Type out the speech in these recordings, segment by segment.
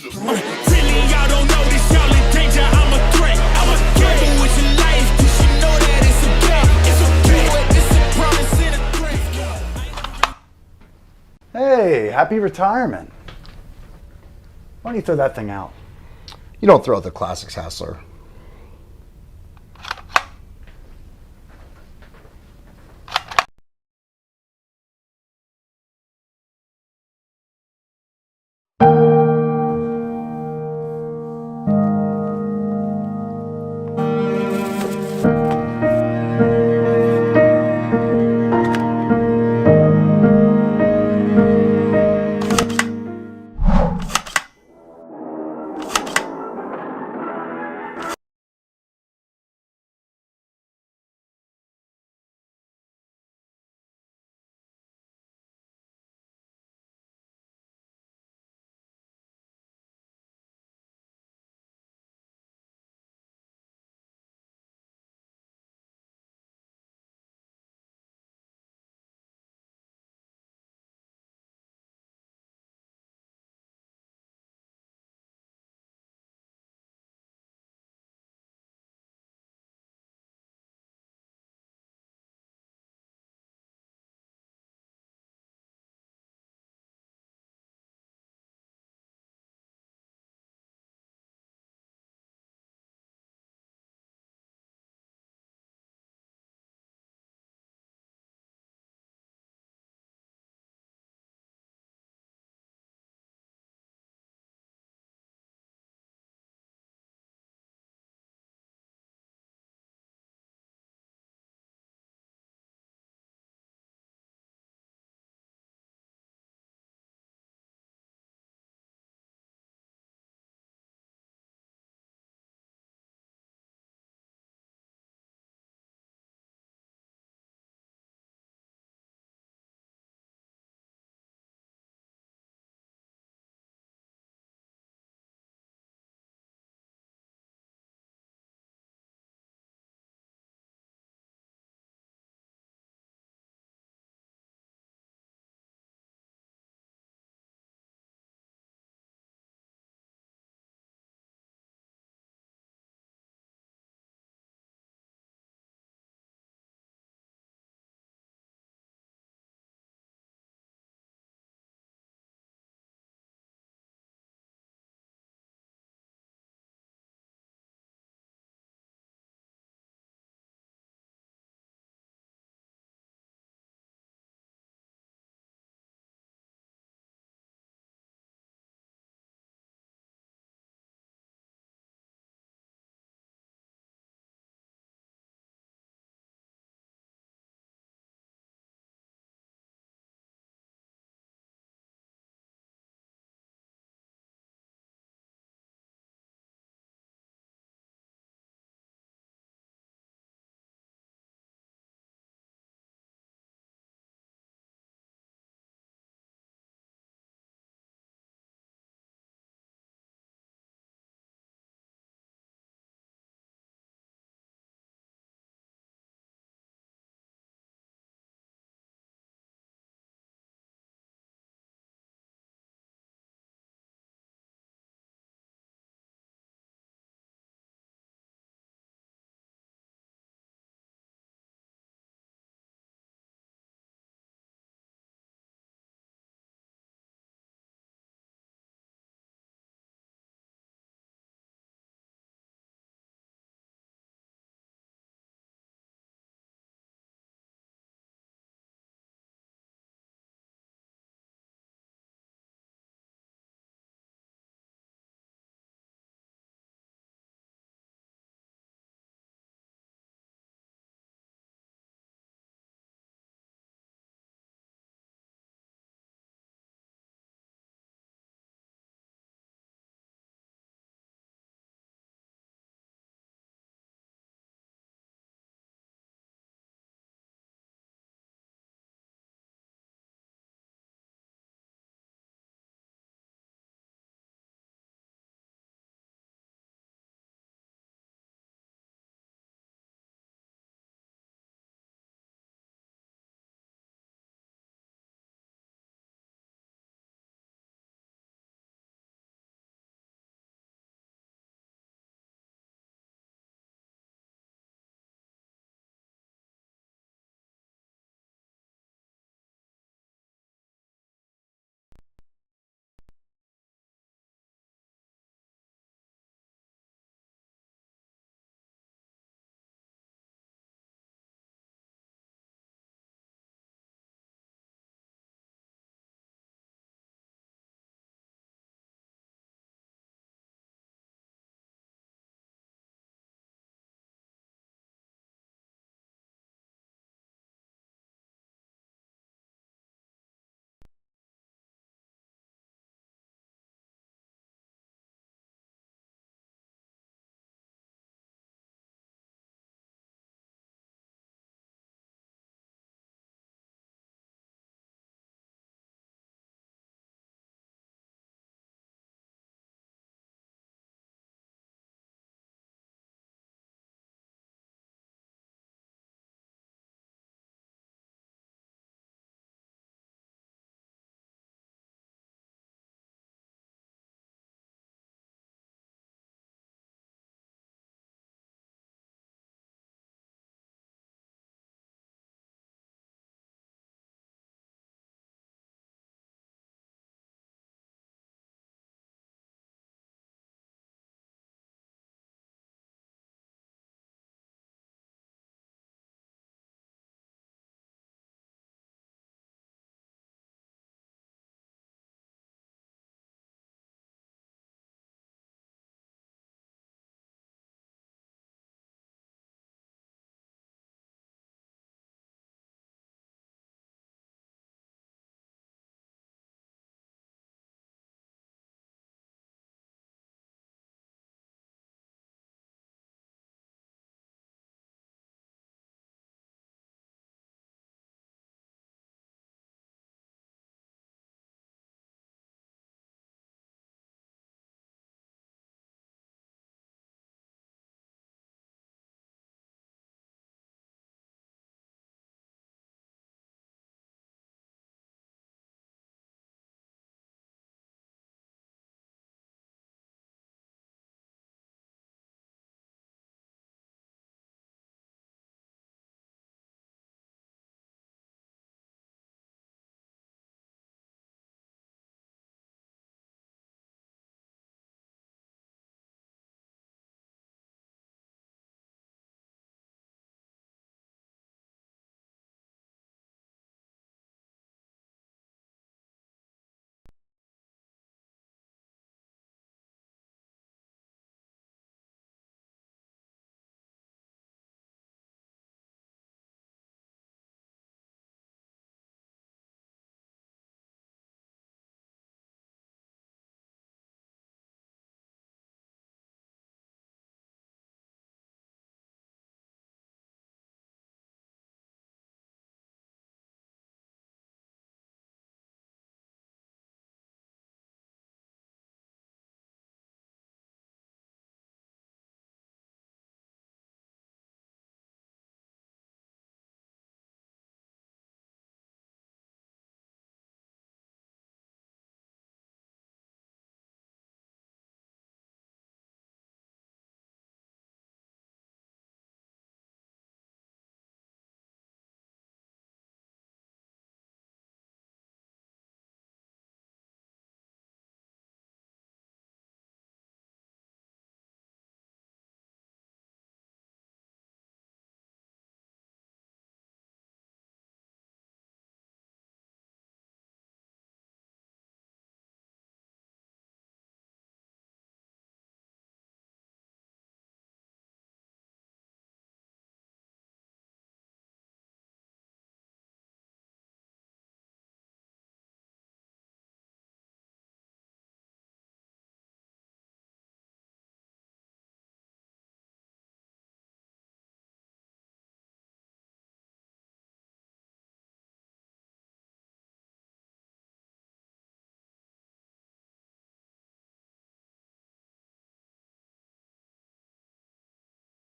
Really, y'all don't know this, y'all in danger, I'm a threat. I'm a gamble with your life, cause you know that it's okay. It's okay, but this is a promise and a threat. Hey, happy retirement. Why don't you throw that thing out? You don't throw out the classics, Hassler.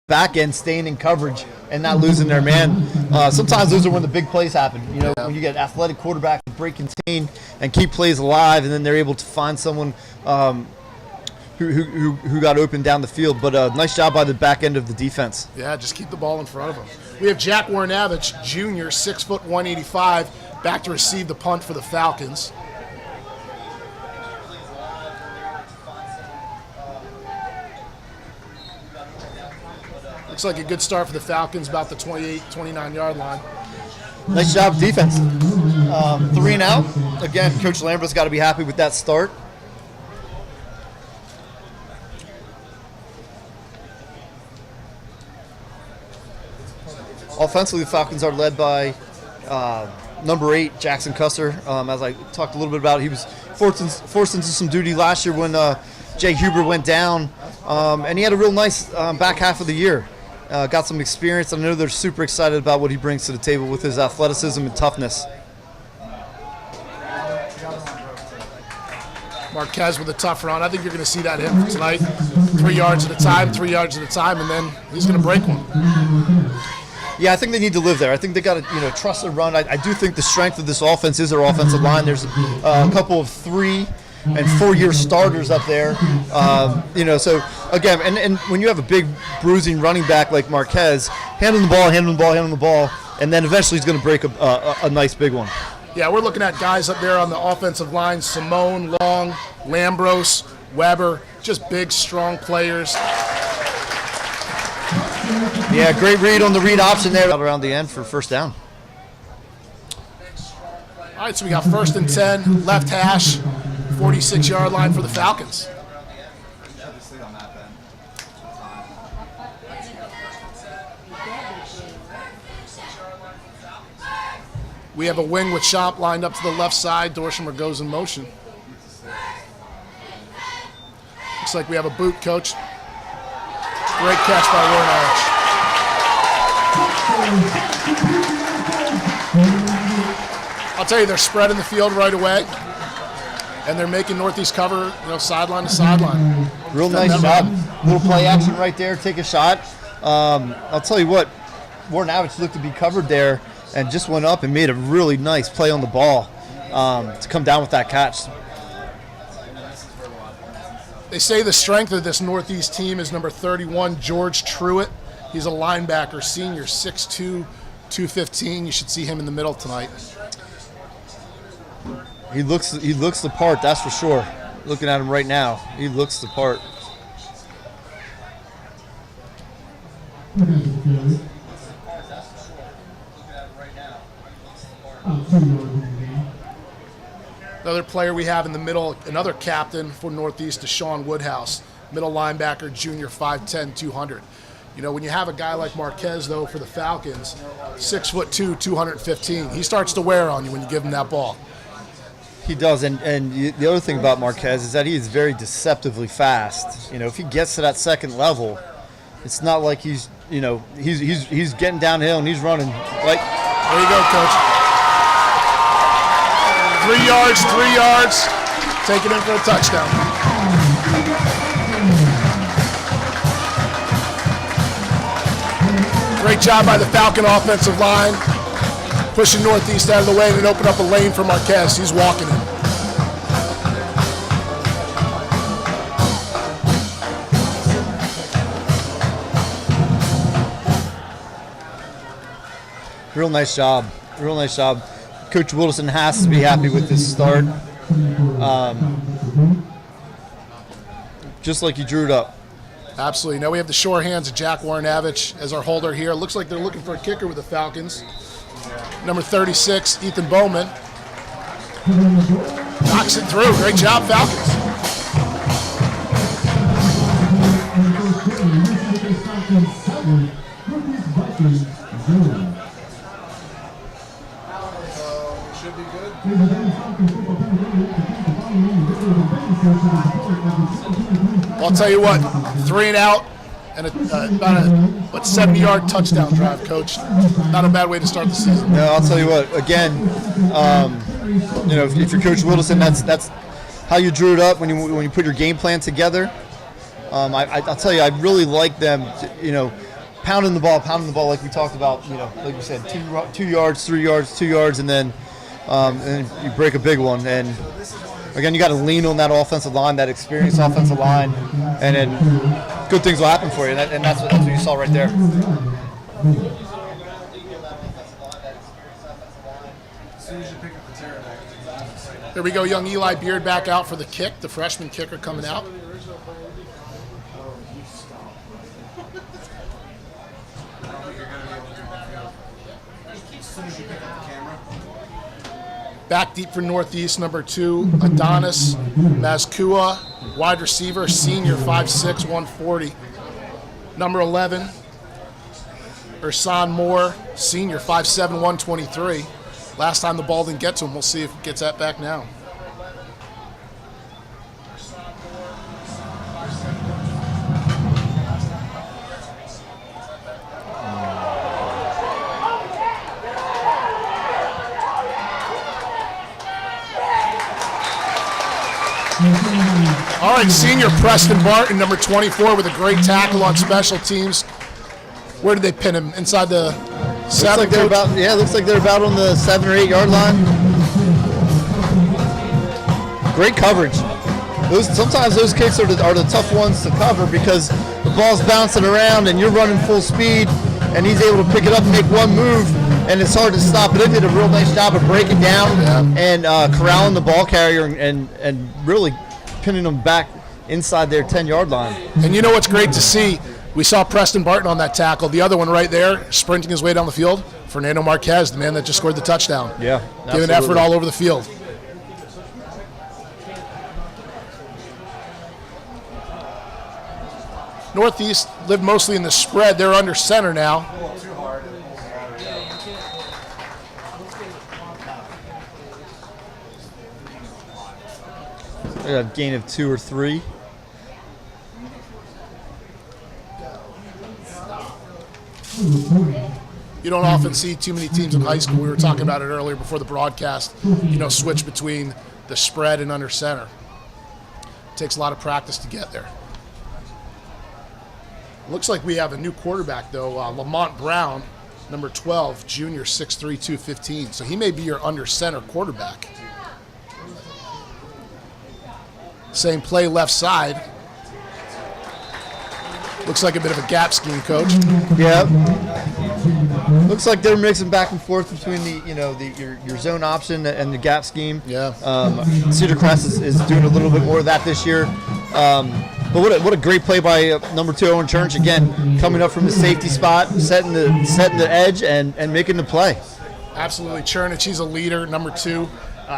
back end staying in coverage and not losing their man. Sometimes those are when the big plays happen. When you get athletic quarterbacks break contain and keep plays alive, and then they're able to find someone who got open down the field. But nice job by the back end of the defense. Yeah, just keep the ball in front of them. We have Jack Warnavich, Jr., 6', 185, back to receive the punt for the Falcons. Looks like a good start for the Falcons, about the 28, 29-yard line. Nice job, defense. 3 and out. Again, Coach Lambert's got to be happy with that start. Offensively, the Falcons are led by number 8, Jackson Cusser. As I talked a little bit about, he was forced into some duty last year when Jay Huber went down, and he had a real nice back half of the year. Got some experience. I know they're super excited about what he brings to the table with his athleticism and toughness. Marquez with a tough run. I think you're going to see that hit for tonight. 3 yards at a time, 3 yards at a time, and then he's going to break one. Yeah, I think they need to live there. I think they got to, trust their run. I do think the strength of this offense is their offensive line. There's a couple of 3- and 4-year starters up there. So again, and when you have a big bruising running back like Marquez, hand him the ball, and then eventually he's going to break a nice big one. Yeah, we're looking at guys up there on the offensive line: Simone, Long, Lambros, Weber, just big, strong players. Yeah, great read on the read option there. Around the end for first down. All right, so we got 1st and 10, left hash, 46-yard line for the Falcons. We have a wing with Shop lined up to the left side. Dorshimer goes in motion. Looks like we have a boot, Coach. Great catch by Warnavich. I'll tell you, they're spreading the field right away, and they're making Northeast cover, sideline to sideline. Real nice job. Little play action right there. Take a shot. I'll tell you what, Warnavich looked to be covered there and just went up and made a really nice play on the ball to come down with that catch. They say the strength of this Northeast team is number 31, George Truitt. He's a linebacker, senior, 6'2", 215. You should see him in the middle tonight. He looks the part, that's for sure. Looking at him right now, he looks the part. Another player we have in the middle, another captain for Northeast, is Sean Woodhouse, middle linebacker, junior, 5'10", 200. When you have a guy like Marquez, though, for the Falcons, 6'2", 215, he starts to wear on you when you give him that ball. He does, and the other thing about Marquez is that he is very deceptively fast. If he gets to that second level, it's not like he's getting downhill and he's running like. There you go, Coach. 3 yards, take it in for a touchdown. Great job by the Falcon offensive line, pushing Northeast out of the way and open up a lane for Marquez. He's walking it. Real nice job. Coach Wilson has to be happy with this start. Just like he drew it up. Absolutely. Now we have the sure hands of Jack Warnavich as our holder here. Looks like they're looking for a kicker with the Falcons. Number 36, Ethan Bowman. Knocks it through. Great job, Falcons. Should be good. Well, I'll tell you what, 3 and out and about a 70-yard touchdown drive, Coach. Not a bad way to start the season. No, I'll tell you what. Again, if you're Coach Wilson, that's how you drew it up when you put your game plan together. I'll tell you, I really like them. pounding the ball like we talked about. Like we said, 2 yards, 3 yards, 2 yards, and then you break a big one. And again, you got to lean on that offensive line, that experienced offensive line, and then good things will happen for you. And that's what you saw right there. There we go, young Eli Beard back out for the kick. The freshman kicker coming out. Back deep for Northeast, number 2, Adonis Mazkua, wide receiver, senior, 5'6", 140. Number 11, Ersan Moore, senior, 5'7", 123. Last time the ball didn't get to him. We'll see if it gets that back now. All right, senior Preston Barton, number 24, with a great tackle on special teams. Where did they pin him? Inside the 7? Looks like they're about on the 7 or 8 yard line. Great coverage. Sometimes those kicks are the tough ones to cover because the ball's bouncing around and you're running full speed, and he's able to pick it up and make one move, and it's hard to stop. But they did a real nice job of breaking down and corralling the ball carrier and really pinning them back inside their 10-yard line. And you know what's great to see? We saw Preston Barton on that tackle. The other one right there, sprinting his way down the field, Fernando Marquez, the man that just scored the touchdown. Yeah, giving effort all over the field. Northeast lived mostly in the spread. They're under center now. A gain of 2 or 3. You don't often see too many teams in high school. We were talking about it earlier before the broadcast, switch between the spread and under center. It takes a lot of practice to get there. Looks like we have a new quarterback, though. Lamont Brown, number 12, junior, 6'3", 215. So he may be your under center quarterback. Same play left side. Looks like a bit of a gap scheme, Coach. Yeah. Looks like they're mixing back and forth between your zone option and the gap scheme. Yeah. Cedar Crest is doing a little bit more of that this year. But what a great play by number 2 Owen Church, again coming up from the safety spot, setting the edge and making the play. Absolutely, Chernich, he's a leader. Number 2,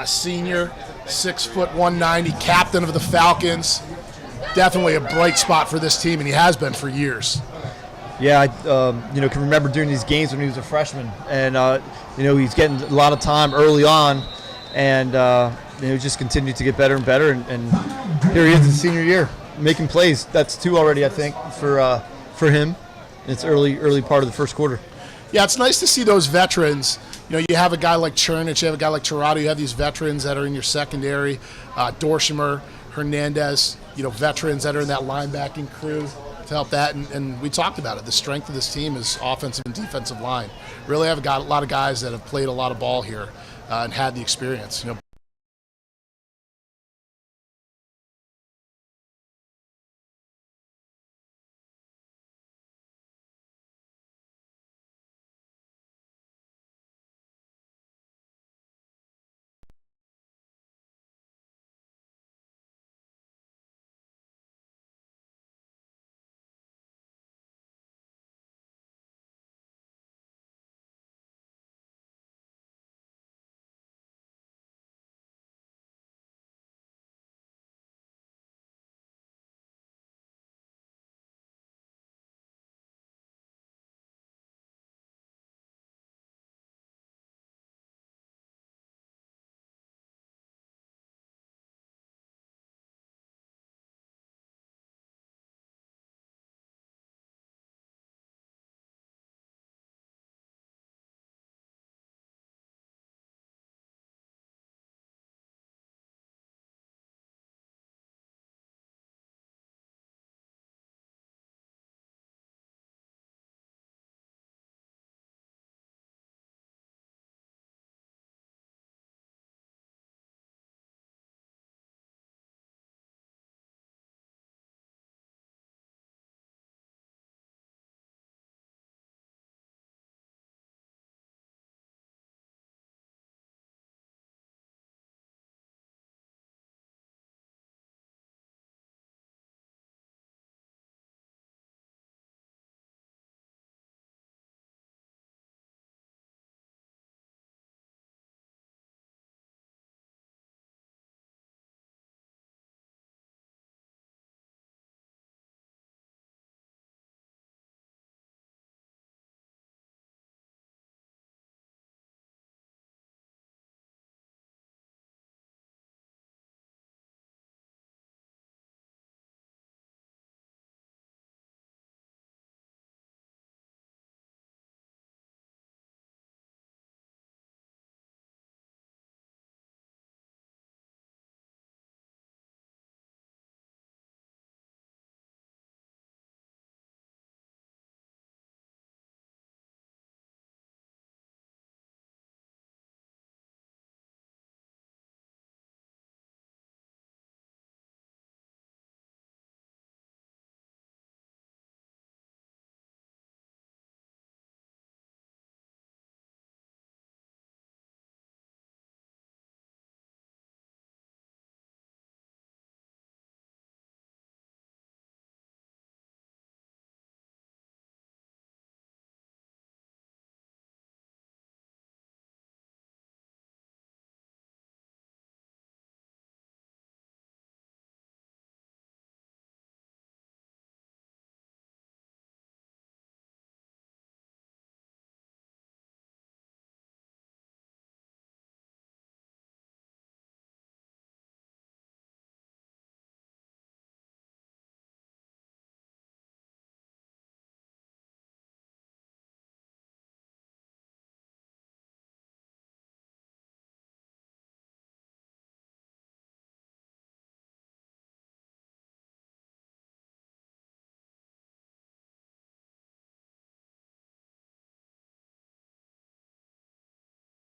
senior, 6', 190, captain of the Falcons. Definitely a bright spot for this team, and he has been for years. Yeah, I can remember doing these games when he was a freshman, and he's getting a lot of time early on, and just continued to get better and better, and here he is in senior year making plays. That's 2 already, I think, for him. It's early part of the first quarter. Yeah, it's nice to see those veterans. You have a guy like Chernich, you have a guy like Tirado, you have these veterans that are in your secondary, Dorshimer, Hernandez, veterans that are in that linebacking crew to help that. And we talked about it. The strength of this team is offensive and defensive line. Really have got a lot of guys that have played a lot of ball here and had the experience.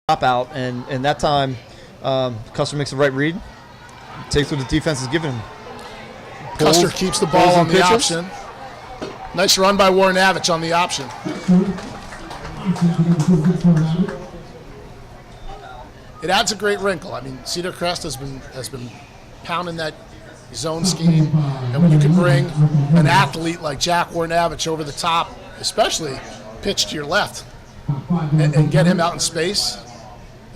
stop out, and that time Custer makes the right read, takes what the defense is giving him. Custer keeps the ball on the option. Nice run by Warrenavich on the option. It adds a great wrinkle. I mean, Cedar Crest has been pounding that zone scheme, and when you can bring an athlete like Jack Warrenavich over the top, especially pitch to your left, and get him out in space,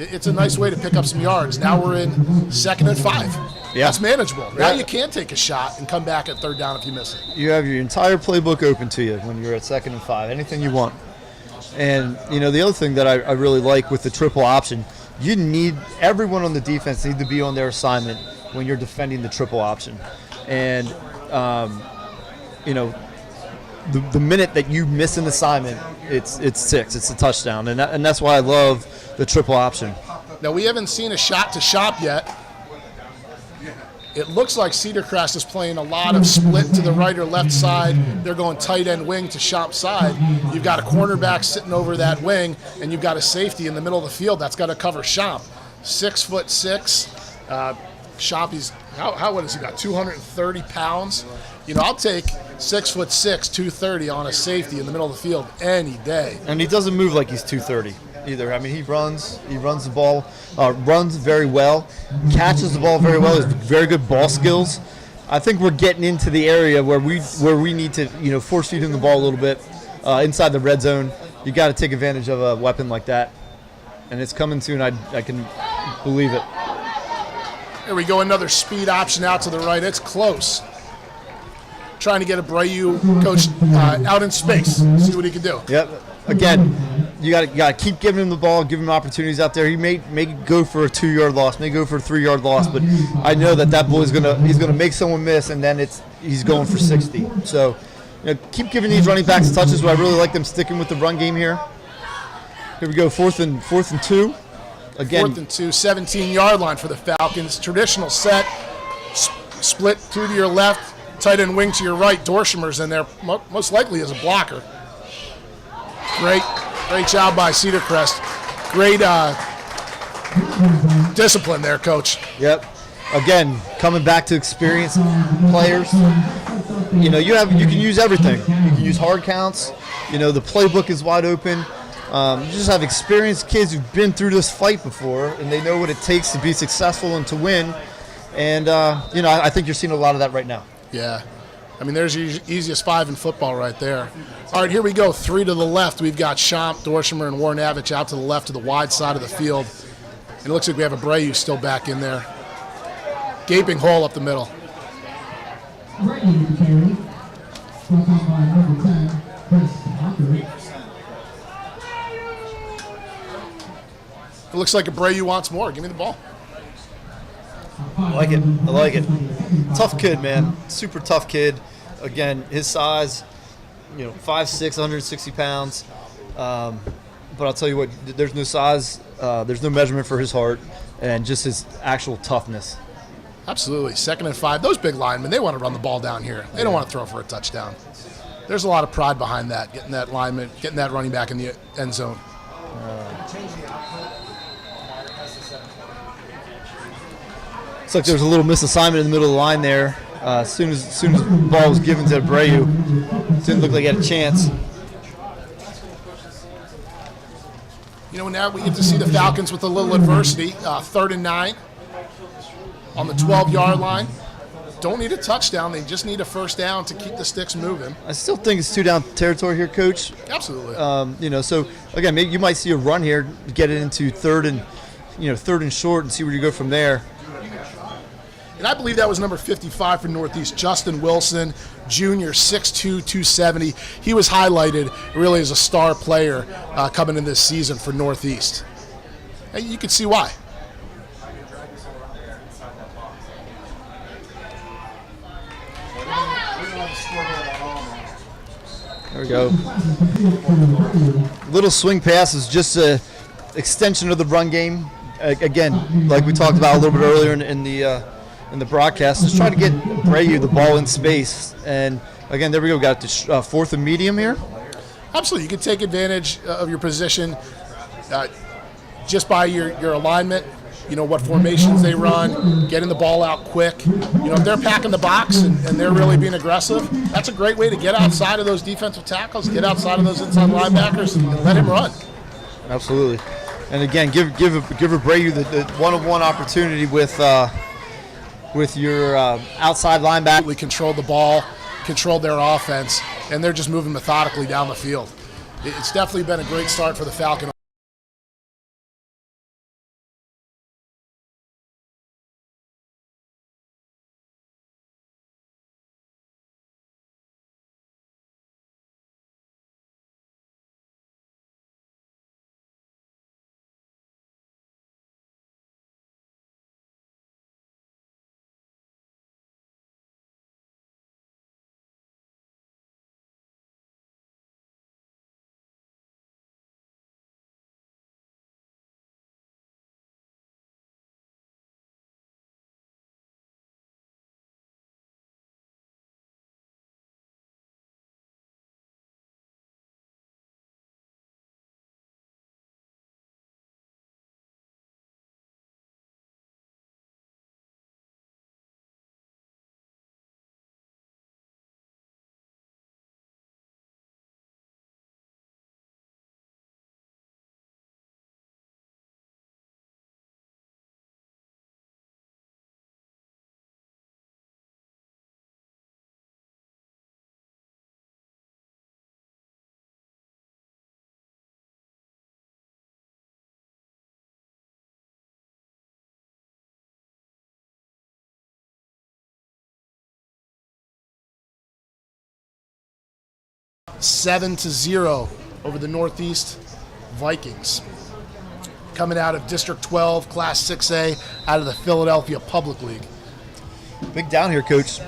it's a nice way to pick up some yards. Now we're in 2nd and 5. Yeah. That's manageable. Now you can take a shot and come back at 3rd down if you miss it. You have your entire playbook open to you when you're at 2nd and 5, anything you want. And, the other thing that I really like with the triple option, you need everyone on the defense need to be on their assignment when you're defending the triple option. And, the minute that you miss an assignment, it's 6. It's a touchdown. And that's why I love the triple option. Now, we haven't seen a shot to shop yet. It looks like Cedar Crest is playing a lot of split to the right or left side. They're going tight end wing to shop side. You've got a cornerback sitting over that wing, and you've got a safety in the middle of the field that's got to cover shop. 6'6". Shop, what has he got? 230 pounds. I'll take 6'6", 230 on a safety in the middle of the field any day. And he doesn't move like he's 230 either. I mean, he runs the ball, runs very well, catches the ball very well. He has very good ball skills. I think we're getting into the area where we need to force feed him the ball a little bit inside the red zone. You got to take advantage of a weapon like that, and it's coming soon. I can believe it. Here we go, another speed option out to the right. It's close. Trying to get Abreu, coach, out in space. See what he can do. Yep. Again, you got to keep giving him the ball, give him opportunities out there. He may go for a 2-yard loss, may go for a 3-yard loss, but I know that boy he's gonna make someone miss, and then he's going for 60. So, keep giving these running backs touches. But I really like them sticking with the run game here. Here we go, 4th and 2. Again, 4th and 2, 17-yard line for the Falcons. Traditional set, split 2 to your left, tight end wing to your right. Dorshimer's in there, most likely as a blocker. Great job by Cedar Crest. Great discipline there, Coach. Yep. Again, coming back to experienced players. You can use everything. You can use hard counts. The playbook is wide open. You just have experienced kids who've been through this fight before, and they know what it takes to be successful and to win. And, I think you're seeing a lot of that right now. Yeah. I mean, there's your easiest 5 in football right there. All right, here we go. 3 to the left. We've got Schomp, Dorshimer, and Warrenavich out to the left to the wide side of the field. And it looks like we have Abreu still back in there. Gaping hole up the middle. It looks like Abreu wants more. Give me the ball. I like it. Tough kid, man. Super tough kid. Again, his size, 5'6", 160 pounds. But I'll tell you what, there's no size, there's no measurement for his heart, and just his actual toughness. Absolutely. 2nd and 5. Those big linemen, they want to run the ball down here. They don't want to throw for a touchdown. There's a lot of pride behind that, getting that lineman, getting that running back in the end zone. Looks like there's a little misassignment in the middle of the line there. As soon as the ball was given to Abreu, didn't look like he had a chance. Now we get to see the Falcons with a little adversity. 3rd and 9 on the 12-yard line. Don't need a touchdown. They just need a 1st down to keep the sticks moving. I still think it's 2-down territory here, Coach. Absolutely. So again, maybe you might see a run here, get it into 3rd and short, and see where you go from there. And I believe that was number 55 for Northeast, Justin Wilson, junior, 6'2", 270. He was highlighted really as a star player coming in this season for Northeast. And you can see why. There we go. Little swing pass is just an extension of the run game. Again, like we talked about a little bit earlier in the broadcast, just try to get Abreu the ball in space. And again, there we go. Got it to 4th and medium here. Absolutely. You can take advantage of your position. just by your alignment, what formations they run, getting the ball out quick. If they're packing the box and they're really being aggressive, that's a great way to get outside of those defensive tackles, get outside of those inside linebackers, and let him run. Absolutely. And again, give Abreu the one-on-one opportunity with your outside linebacker. We controlled the ball, controlled their offense, and they're just moving methodically down the field. It's definitely been a great start for the Falcon. Seven to 0 over the Northeast Vikings. Coming out of District 12, Class 6A, out of the Philadelphia Public League. Big down here, Coach.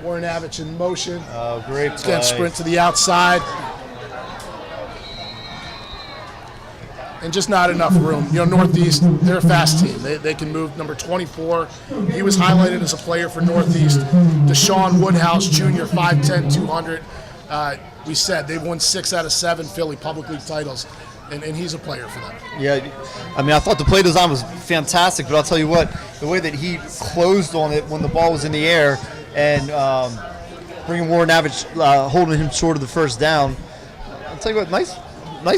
Warren Avich in motion. Oh, great play. Again, sprint to the outside. And just not enough room. Northeast, they're a fast team. They can move. Number 24, he was highlighted as a player for Northeast. Deshaun Woodhouse Jr., 5'10", 200. We said they've won 6 out of 7 Philly Public League titles, and he's a player for them. Yeah, I thought the play design was fantastic, but I'll tell you what, the way that he closed on it when the ball was in the air and bringing Warren Avich, holding him short of the first down, I'll tell you what, nice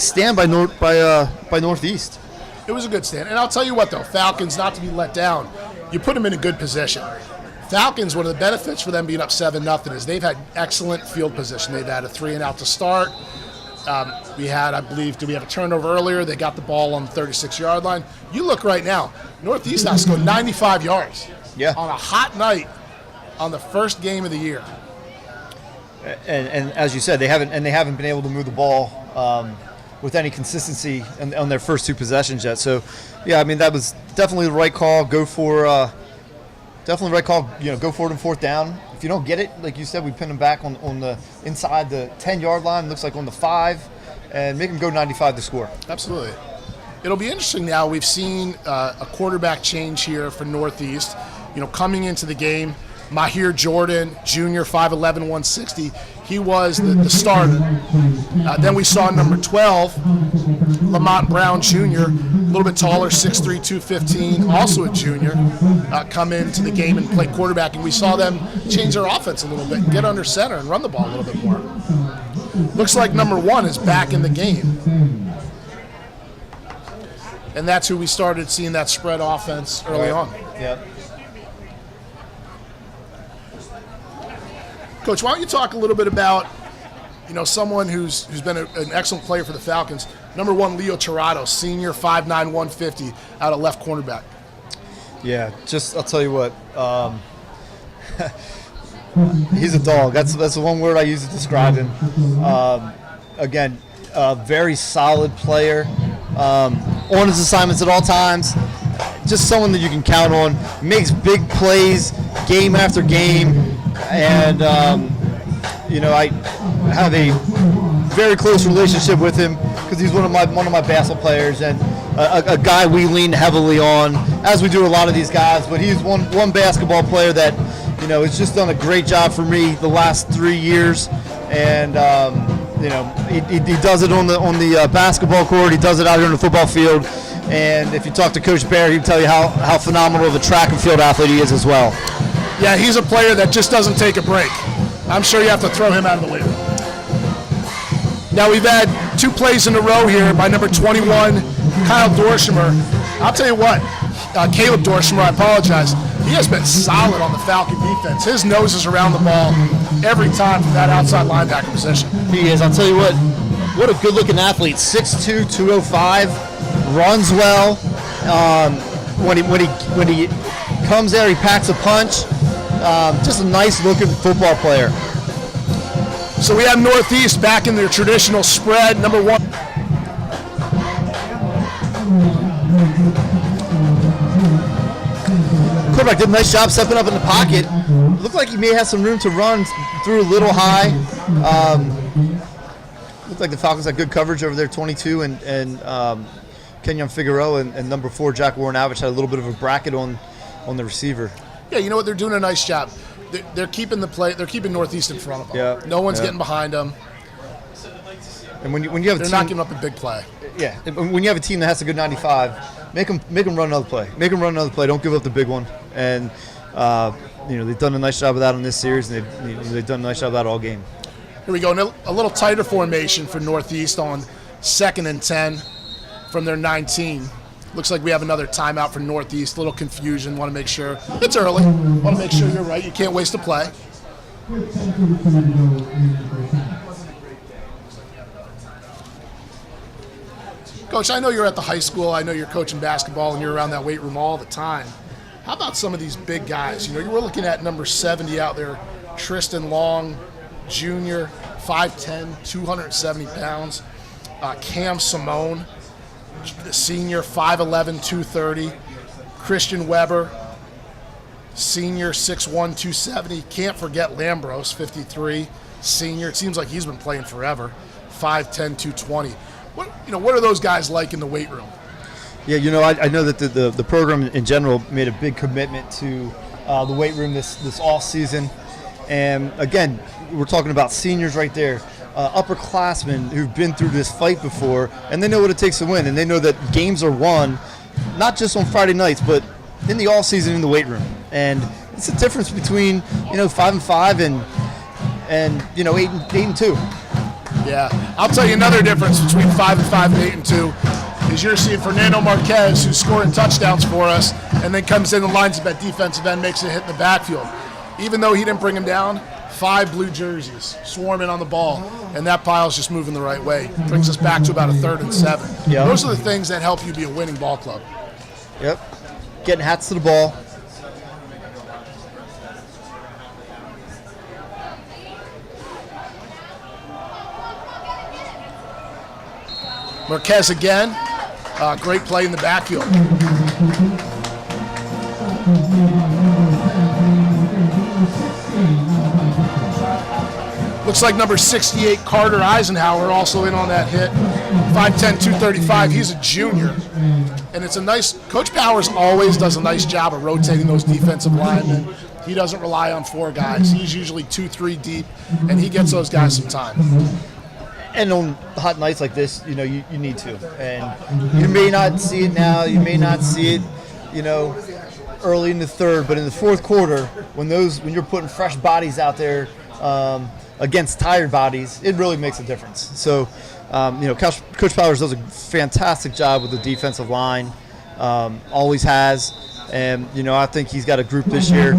stand by Northeast. It was a good stand. And I'll tell you what, though, Falcons, not to be let down, you put them in a good position. Falcons, one of the benefits for them being up 7-0 is they've had excellent field position. They've had a 3-and-out to start. We had, I believe, did we have a turnover earlier? They got the ball on the 36-yard line. You look right now, Northeast has to go 95 yards on a hot night on the first game of the year. And as you said, they haven't been able to move the ball with any consistency on their first 2 possessions yet. So, yeah, that was definitely the right call. Go for definitely the right call. Go for it on 4th down. If you don't get it, like you said, we pin them back on the inside the 10-yard line. Looks like on the 5, and make them go 95 to score. Absolutely. It'll be interesting now. We've seen a quarterback change here for Northeast. Coming into the game, Mahir Jordan Jr., 5'11", 160. He was the starter. Then we saw number 12, Lamont Brown Jr., a little bit taller, 6'3", 215, also a junior, come into the game and play quarterback. And we saw them change their offense a little bit, get under center and run the ball a little bit more. Looks like number 1 is back in the game. And that's who we started seeing that spread offense early on. Yeah. Coach, why don't you talk a little bit about, someone who's been an excellent player for the Falcons. Number 1, Leo Tirado, senior, 5'9", 150, out of left cornerback. Yeah, I'll tell you what, he's a dog. That's the one word I use to describe him. Again, a very solid player, on his assignments at all times. Just someone that you can count on. Makes big plays, game after game. And, I have a very close relationship with him because he's one of my basketball players and a guy we lean heavily on, as we do a lot of these guys. But he's one basketball player that, has just done a great job for me the last 3 years. And, He does it on the basketball court. He does it out here on the football field. And if you talk to Coach Bear, he'll tell you how phenomenal of a track and field athlete he is as well. Yeah, he's a player that just doesn't take a break. I'm sure you have to throw him out of the weight room. Now we've had 2 plays in a row here by number 21, Kyle Dorshimer. I'll tell you what, Caleb Dorshimer, I apologize. He has been solid on the Falcon defense. His nose is around the ball every time from that outside linebacker position. He is. I'll tell you what a good-looking athlete. 6'2", 205, runs well. When he comes there, he packs a punch. Just a nice-looking football player. So we have Northeast back in their traditional spread, number 1. Quarterback did a nice job stepping up in the pocket. Looked like he may have some room to run through a little high. Looked like the Falcons had good coverage over there, 22, and Kenyon Figueroa and number 4, Jack Warrenavich, had a little bit of a bracket on the receiver. Yeah, you know what? They're doing a nice job. They're keeping the play. They're keeping Northeast in front of them. Yeah. No one's getting behind them. And when you have They're a team, not giving up a big play. yeah, when you have a team that has a good 95, make them run another play. Make them run another play. Don't give up the big one. And they've done a nice job of that on this series, and they've done a nice job of that all game. Here we go. A little tighter formation for Northeast on 2nd and 10 from their 19. Looks like we have another timeout for Northeast. A little confusion. Want to make sure. It's early. Want to make sure you're right. You can't waste a play. Coach, I know you're at the high school. I know you're coaching basketball and you're around that weight room all the time. How about some of these big guys? You were looking at number 70 out there, Tristan Long, junior, 5'10", 270 pounds. Cam Simone, the senior, 5'11", 230. Christian Weber, senior, 6'1", 270. Can't forget Lambros, 53, senior. It seems like he's been playing forever, 5'10", 220. What are those guys like in the weight room? Yeah, I know that the program in general made a big commitment to the weight room this off season, and again, we're talking about seniors right there, upperclassmen who've been through this fight before, and they know what it takes to win, and they know that games are won not just on Friday nights, but in the off season in the weight room, and it's the difference between 5-5 and 8-2. Yeah, I'll tell you another difference between 5-5 and 8-2 is you're seeing Fernando Marquez, who's scoring touchdowns for us, and then comes in and lines up at defensive end, makes a hit in the backfield. Even though he didn't bring him down, 5 blue jerseys swarming on the ball, and that pile's just moving the right way. Brings us back to about a 3rd and 7. Yep. Those are the things that help you be a winning ball club. Yep, getting hats to the ball. Marquez again, great play in the backfield. Looks like number 68, Carter Eisenhower, also in on that hit. 5'10", 235. He's a junior. And it's a nice, Coach Powers always does a nice job of rotating those defensive linemen. He doesn't rely on 4 guys. He's usually 2-3 deep, and he gets those guys some time. And on hot nights like this, you need to. And you may not see it now, you may not see it, early in the 3rd, but in the 4th quarter, when you're putting fresh bodies out there against tired bodies, it really makes a difference. So, Coach Powers does a fantastic job with the defensive line, always has. And, I think he's got a group this year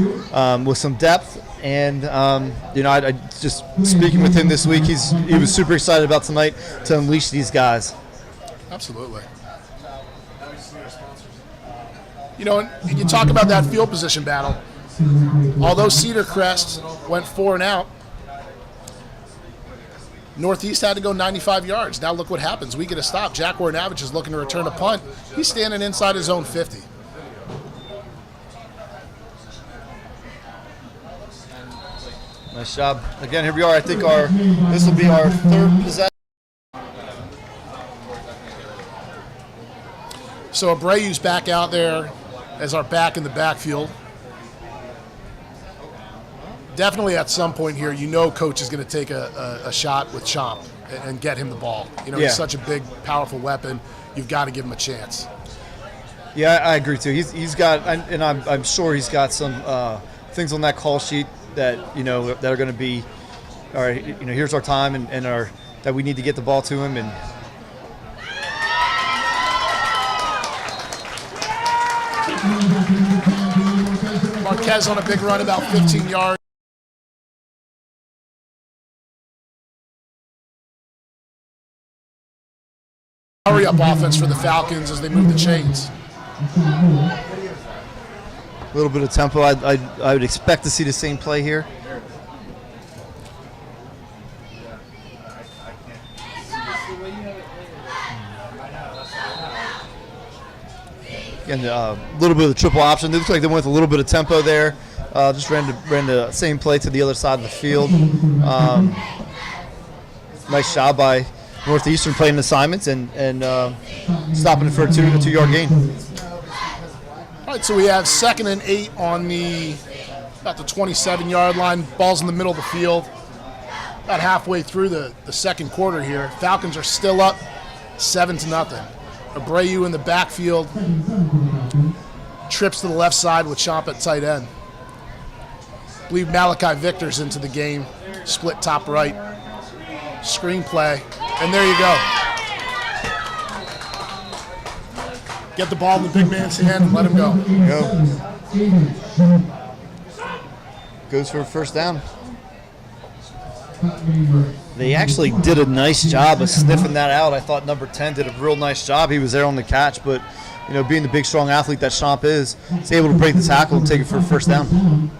with some depth. And, I just speaking with him this week, he was super excited about tonight to unleash these guys. Absolutely. And you talk about that field position battle. Although Cedar Crest went 4 and out, Northeast had to go 95 yards. Now look what happens. We get a stop. Jack Warrenavich is looking to return a punt. He's standing inside his own 50. Nice job. Again, here we are. I think this will be our 3rd possession. So Abreu's back out there as our back in the backfield. Definitely at some point here, Coach is going to take a shot with Chomp. and get him the ball. You know, Yeah. he's such a big, powerful weapon. You've got to give him a chance. Yeah, I agree too. He's got, and I'm sure he's got some things on that call sheet that that are going to be, all right. Here's our time and our that we need to get the ball to him and. Marquez on a big run, about 15 yards. Hurry up offense for the Falcons as they move the chains. A little bit of tempo. I would expect to see the same play here. Again, a little bit of the triple option. It looks like they went with a little bit of tempo there. Just ran the same play to the other side of the field. Nice job by Northeastern playing assignments and stopping it for a two-yard gain. All right, so we have 2nd and 8 on about the 27-yard line. Ball's in the middle of the field. About halfway through the second quarter here. Falcons are still up 7-0. Abreu in the backfield. Trips to the left side with Champ at tight end. I believe Malachi Victor's into the game. Split top right. Screenplay. And there you go. Get the ball in the big man's hand and let him go. Goes for a first down. They actually did a nice job of sniffing that out. I thought number 10 did a real nice job. He was there on the catch, but being the big, strong athlete that Champ is, he's able to break the tackle and take it for a first down.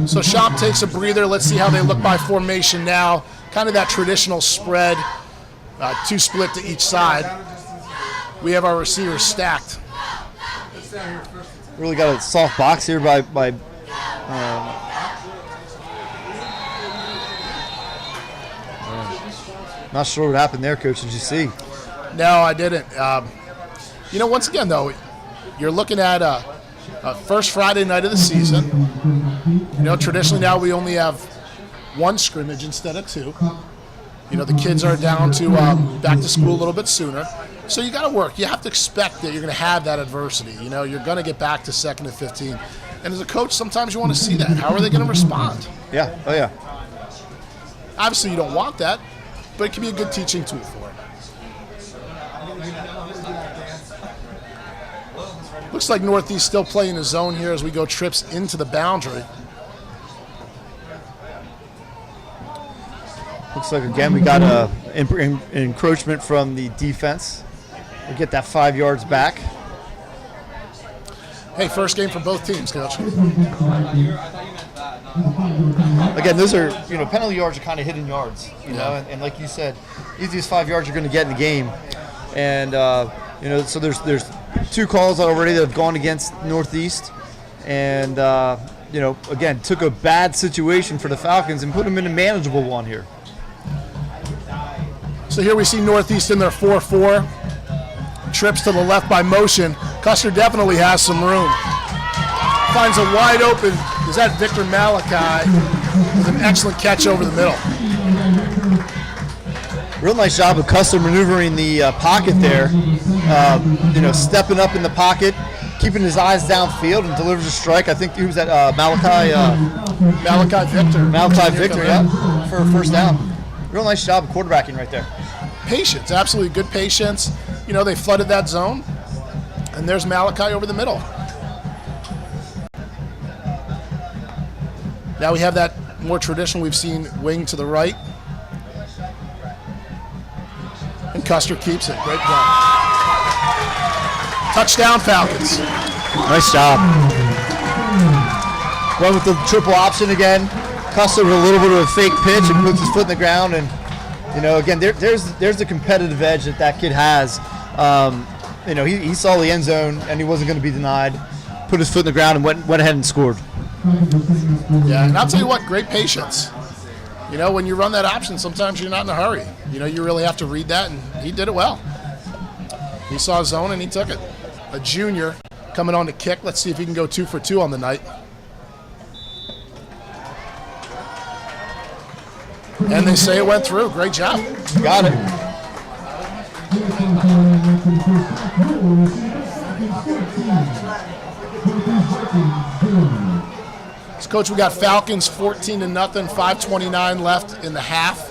So Champ takes a breather. Let's see how they look by formation now. Kind of that traditional spread, 2 split to each side. We have our receivers stacked. Really got a soft box here by not sure what happened there, Coach. Did you see? No, I didn't. Once again, though, you're looking at a first Friday night of the season. Traditionally now we only have 1 scrimmage instead of 2. The kids are down to back to school a little bit sooner. So you got to work. You have to expect that you're going to have that adversity. You're going to get back to 2nd and 15. And as a coach, sometimes you want to see that. How are they going to respond? Yeah. Oh, yeah. Obviously, you don't want that, but it can be a good teaching tool for them. Looks like Northeast still playing a zone here as we go trips into the boundary. Looks like, again, we got an encroachment from the defense. We get that 5 yards back. Hey, first game for both teams, Coach. Again, those are, penalty yards are kind of hidden yards, and like you said, easiest 5 yards you're going to get in the game. And, so there's 2 calls already that have gone against Northeast. And, again, took a bad situation for the Falcons and put them in a manageable one here. So here we see Northeast in their 4-4. Trips to the left by motion. Custer definitely has some room. Finds a wide open, is that Victor Malachi, with an excellent catch over the middle. Real nice job of Custer maneuvering the pocket there. Stepping up in the pocket, keeping his eyes downfield and delivers a strike. I think he was at Malachi Victor. Malachi Victor, yeah, for a first down. Real nice job of quarterbacking right there. Patience, absolutely good patience. They flooded that zone, and there's Malachi over the middle. Now we have that more traditional, we've seen wing to the right. And Custer keeps it. Great play. Touchdown, Falcons. Nice job. Went with the triple option again. Custer with a little bit of a fake pitch and puts his foot in the ground. And, again, there's the competitive edge that kid has. He saw the end zone and he wasn't going to be denied. Put his foot in the ground and went ahead and scored. Yeah, and I'll tell you what, great patience. When you run that option, sometimes you're not in a hurry. You really have to read that, and he did it well. He saw a zone and he took it. A junior coming on to kick. Let's see if he can go 2 for 2 on the night. And they say it went through. Great job. Got it. So, Coach, we got Falcons 14-0, 5:29 left in the half.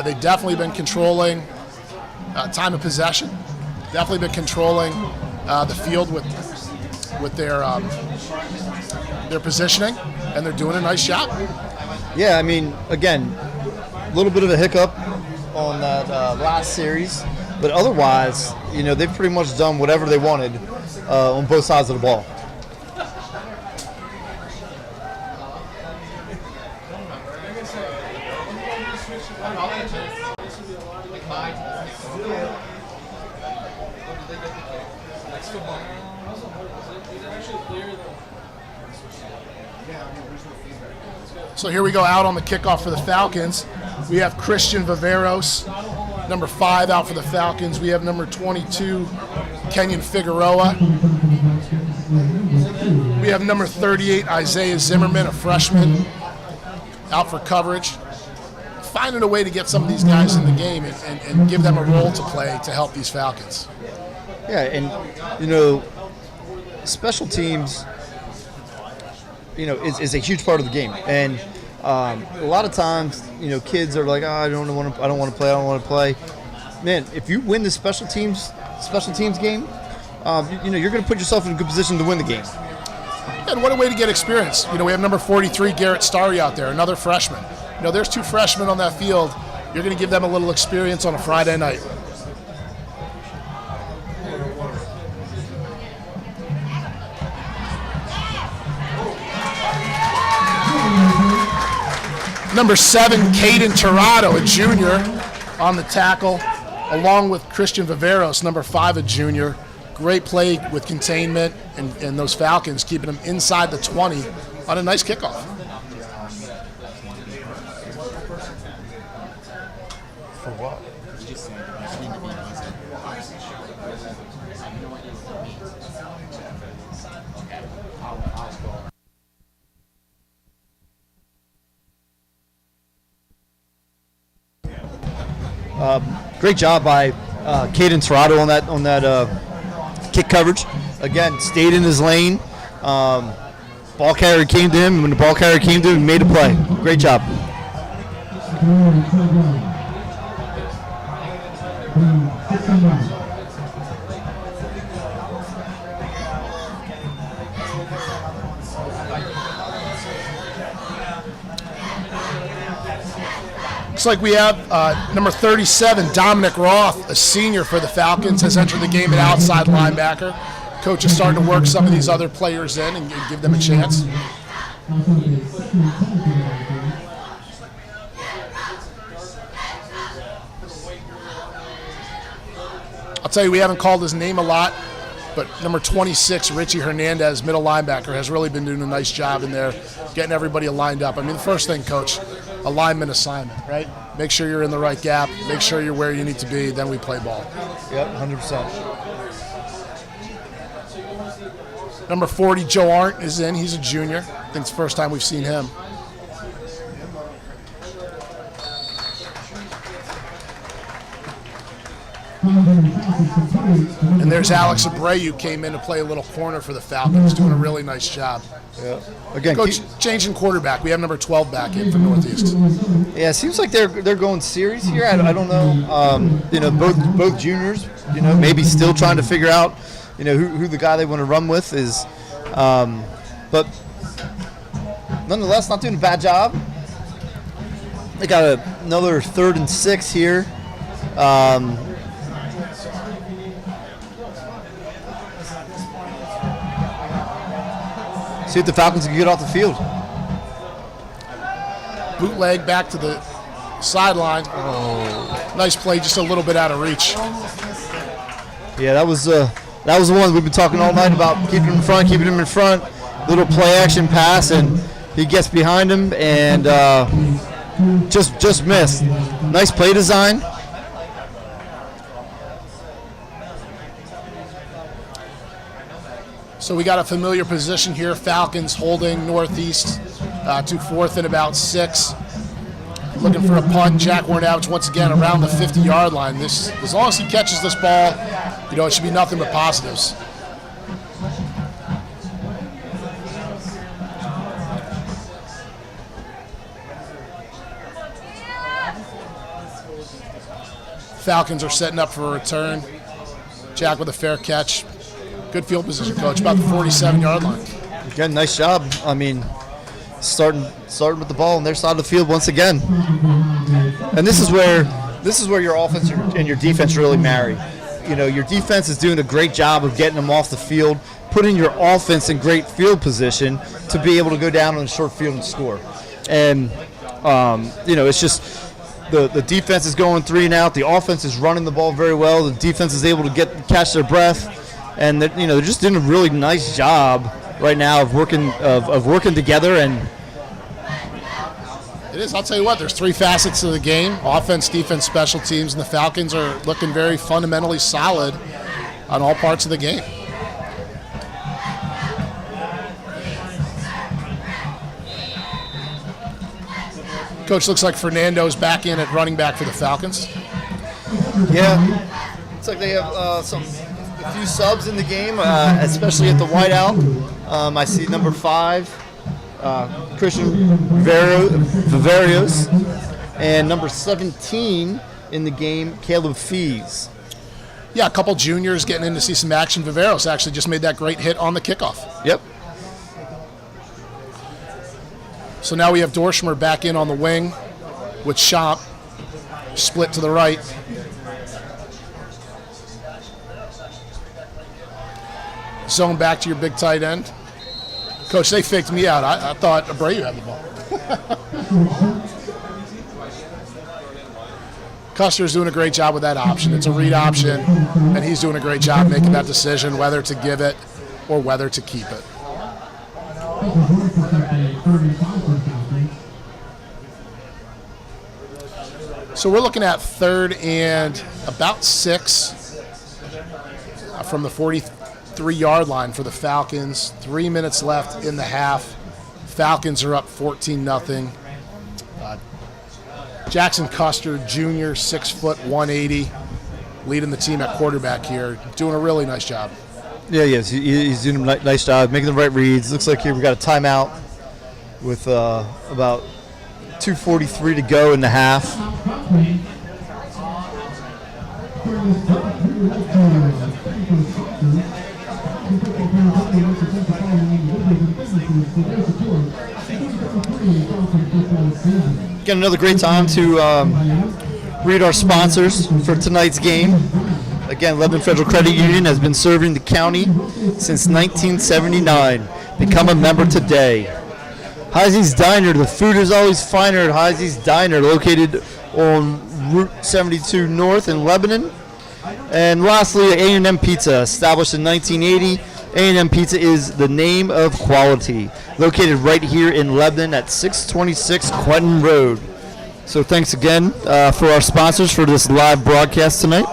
They've definitely been controlling time of possession. Definitely been controlling the field with their positioning, and they're doing a nice job. Yeah, I mean, again, a little bit of a hiccup on that last series, but otherwise, you know, they've pretty much done whatever they wanted on both sides of the ball. So here we go out on the kickoff for the Falcons. We have Christian Viveros, number 5, out for the Falcons. We have number 22, Kenyon Figueroa. We have number 38, Isaiah Zimmerman, a freshman, out for coverage. Finding a way to get some of these guys in the game and give them a role to play to help these Falcons. Yeah, and, you know, special teams, you know, is a huge part of the game. And a lot of times, you know, kids are like, oh, I don't want to play. Man, if you win the special teams game, you know, you're going to put yourself in a good position to win the game. And what a way to get experience. You know, we have number 43, Garrett Starry, out there, another freshman. You know, there's 2 freshmen on that field. You're going to give them a little experience on a Friday night. Number 7, Caden Tirado, a junior, on the tackle, along with Christian Viveros, number 5, a junior. Great play with containment and those Falcons keeping them inside the 20 on a nice kickoff. For what? Great job by Caden Tirado on that kick coverage. Again, stayed in his lane. Ball carrier came to him, and when the ball carrier came to him, he made a play. Great job. Looks like we have number 37, Dominic Roth, a senior for the Falcons, has entered the game at outside linebacker. Coach is starting to work some of these other players in and give them a chance. I'll tell you, we haven't called his name a lot, but number 26, Richie Hernandez, middle linebacker, has really been doing a nice job in there, getting everybody lined up. I mean, the first thing, Coach, alignment assignment, right? Make sure you're in the right gap. Make sure you're where you need to be. Then we play ball. Yep, 100%. Number 40, Joe Arndt, is in. He's a junior. I think it's the first time we've seen him. And there's Alex Abreu, came in to play a little corner for the Falcons, doing a really nice job. Yeah. Again, Coach, changing quarterback. We have number 12 back in for Northeast. Yeah, it seems like they're going series here. I don't know. You know, both juniors. You know, maybe still trying to figure out, you know, who the guy they want to run with is. But nonetheless, not doing a bad job. They got another 3rd and 6 here. See if the Falcons can get off the field. Bootleg back to the sideline. Oh. Nice play, just a little bit out of reach. Yeah, that was the one we've been talking all night about, keeping him in front. Little play action pass, and he gets behind him and just missed. Nice play design. So we got a familiar position here. Falcons holding Northeast to 4th and about 6. Looking for a punt. Jack Warnowitz once again around the 50-yard line. As long as he catches this ball, it should be nothing but positives. Falcons are setting up for a return. Jack with a fair catch. Good field position, coach. About the 47-yard line. Again, nice job. I mean, starting with the ball on their side of the field once again. And this is where your offense and your defense really marry. Your defense is doing a great job of getting them off the field, putting your offense in great field position to be able to go down on the short field and score. And it's just the defense is going 3 and out. The offense is running the ball very well. The defense is able to catch their breath, and they're just doing a really nice job right now of working together. And it is. I'll tell you what. There's 3 facets to the game: offense, defense, special teams, and the Falcons are looking very fundamentally solid on all parts of the game. Coach, looks like Fernando's back in at running back for the Falcons. Yeah, looks like they have a few subs in the game, especially at the wideout. I see number 5, Christian Viverios, and number 17 in the game, Caleb Fees. Yeah, a couple juniors getting in to see some action. Viveros actually just made that great hit on the kickoff. Yep. So now we have Dorshmer back in on the wing with Schomp split to the right. Zone back to your big tight end. Coach, they faked me out. I thought Abreu had the ball. Custer's doing a great job with that option. It's a read option, and he's doing a great job making that decision whether to give it or whether to keep it. So we're looking at 3rd and about 6 from the 43-yard line for the Falcons. 3 minutes left in the half. Falcons are up 14-0. Jackson Custer, junior, 6 foot, 180, leading the team at quarterback here, doing a really nice job. Yeah, yes, he's doing a nice job, making the right reads. Looks like here we got a timeout with about 2:43 to go in the half. Again, another great time to read our sponsors for tonight's game. Again, Lebanon Federal Credit Union has been serving the county since 1979. Become a member today. Heisey's Diner, the food is always finer at Heisey's Diner, located on Route 72 North in Lebanon. And lastly, A&M Pizza, established in 1980. A&M Pizza is the name of quality, located right here in Lebanon at 626 Quentin Road. So thanks again for our sponsors for this live broadcast tonight.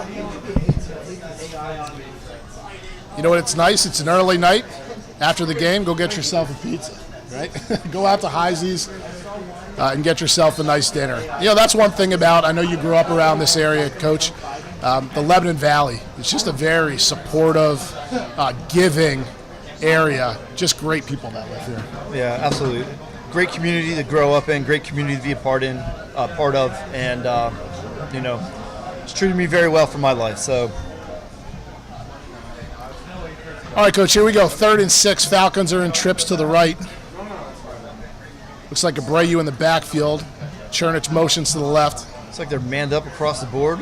You know what? It's nice. It's an early night. After the game, go get yourself a pizza, right? Go out to Heisey's and get yourself a nice dinner. That's one thing about, I know you grew up around this area, Coach, the Lebanon Valley. It's just a very supportive, giving area. Just great people that live here. Yeah, absolutely. Great community to grow up in, great community to be a part of, and it's treated me very well for my life. So. All right, Coach, here we go. 3rd and 6. Falcons are in trips to the right. Looks like Abreu in the backfield. Chernich motions to the left. Looks like they're manned up across the board.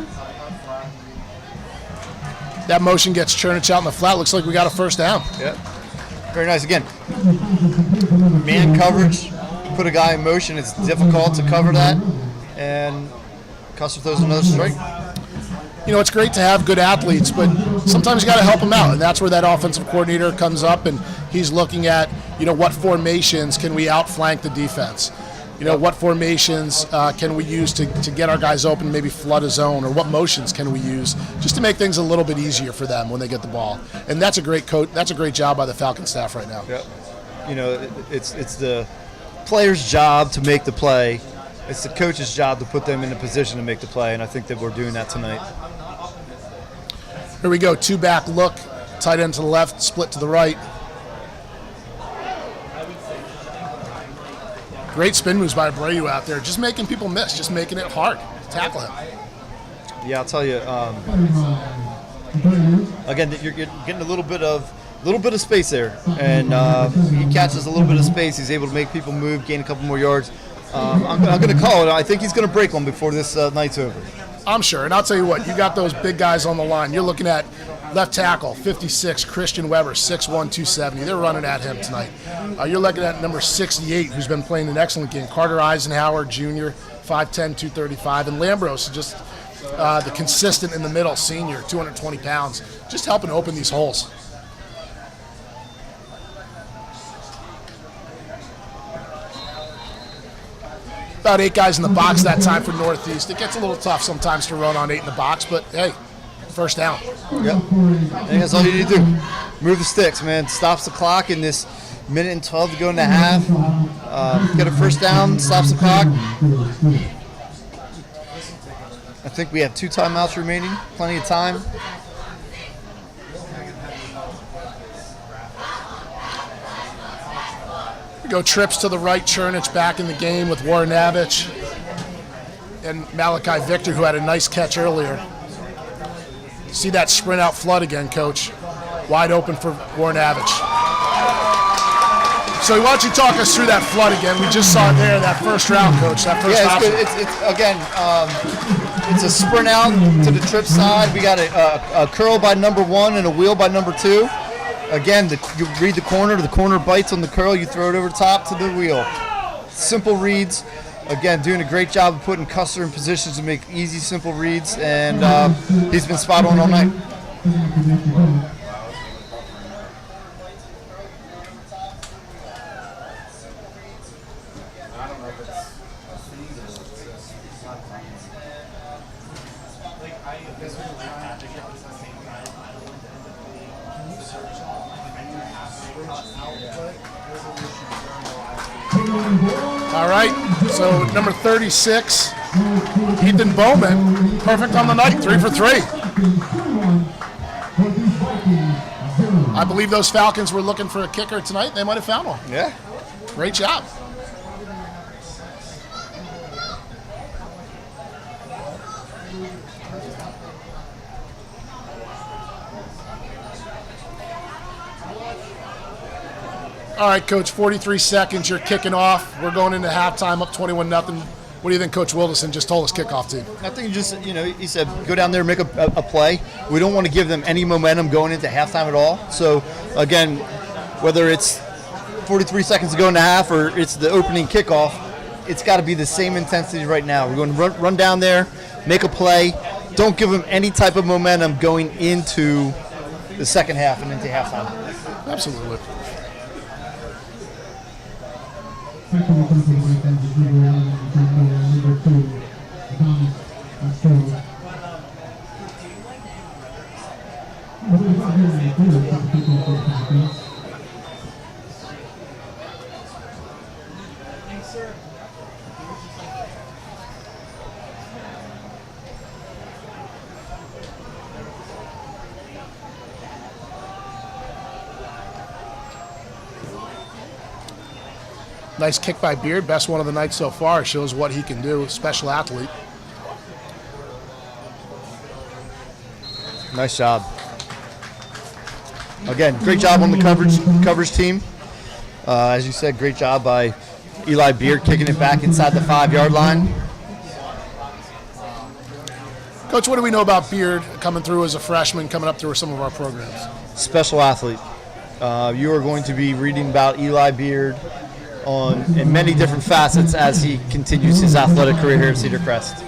That motion gets Chernich out in the flat. Looks like we got a first down. Yeah. Very nice. Again, man coverage, put a guy in motion. It's difficult to cover that. And Custer throws another strike. It's great to have good athletes, but sometimes you got to help them out, and that's where that offensive coordinator comes up, and he's looking at, what formations can we outflank the defense. What formations can we use to get our guys open, maybe flood a zone, or what motions can we use just to make things a little bit easier for them when they get the ball. And that's a great That's a great job by the Falcon staff right now. Yep. It's the player's job to make the play. It's the coach's job to put them in a position to make the play, and I think that we're doing that tonight. Here we go, 2-back look, tight end to the left, split to the right. Great spin moves by Abreu out there, just making people miss, just making it hard to tackle him. Yeah, I'll tell you. Again, you're getting a little bit of space there, and he catches a little bit of space. He's able to make people move, gain a couple more yards. I'm going to call it. I think he's going to break one before this night's over. I'm sure, and I'll tell you what, you got those big guys on the line. You're looking at left tackle, 56, Christian Weber, 6'1", 270. They're running at him tonight. You're looking at number 68, who's been playing an excellent game, Carter Eisenhower, Jr., 5'10", 235, and Lambros, just the consistent in the middle, senior, 220 pounds, just helping open these holes. About 8 guys in the box that time for Northeast. It gets a little tough sometimes to run on 8 in the box, but hey, first down. Yep. I think that's all you need to do. Move the sticks, man. Stops the clock in this minute and 12 to go in the half. Get a first down, stops the clock. I think we have 2 timeouts remaining. Plenty of time. We go trips to the right. Chernich back in the game with Warrenavich and Malachi Victor, who had a nice catch earlier. See that sprint out flood again, Coach. Wide open for Warrenavich. So why don't you talk us through that flood again? We just saw it there, that first round, Coach. That first option. It's a sprint out to the trip side. We got a curl by number 1 and a wheel by number 2. Again, you read the corner bites on the curl, you throw it over the top to the wheel. Simple reads. Again, doing a great job of putting Custer in positions to make easy, simple reads, and he's been spot on all night. All right, so number 36, Ethan Bowman, perfect on the night, 3 for 3. I believe those Falcons were looking for a kicker tonight. They might have found one. Yeah. Great job. All right, Coach, 43 seconds. You're kicking off. We're going into halftime up 21-0. What do you think Coach Wilderson just told us kickoff to? I think he said go down there and make a play. We don't want to give them any momentum going into halftime at all. So, again, whether it's 43 seconds to go into half or it's the opening kickoff, it's got to be the same intensity right now. We're going to run down there, make a play. Don't give them any type of momentum going into the second half and into halftime. Absolutely. Nice kick by Beard, best one of the night so far. Shows what he can do, special athlete. Nice job. Again, great job on the coverage team. As you said, great job by Eli Beard kicking it back inside the 5-yard line. Coach, what do we know about Beard coming through as a freshman, coming up through some of our programs? Special athlete. You are going to be reading about Eli Beard in many different facets as he continues his athletic career here at Cedar Crest.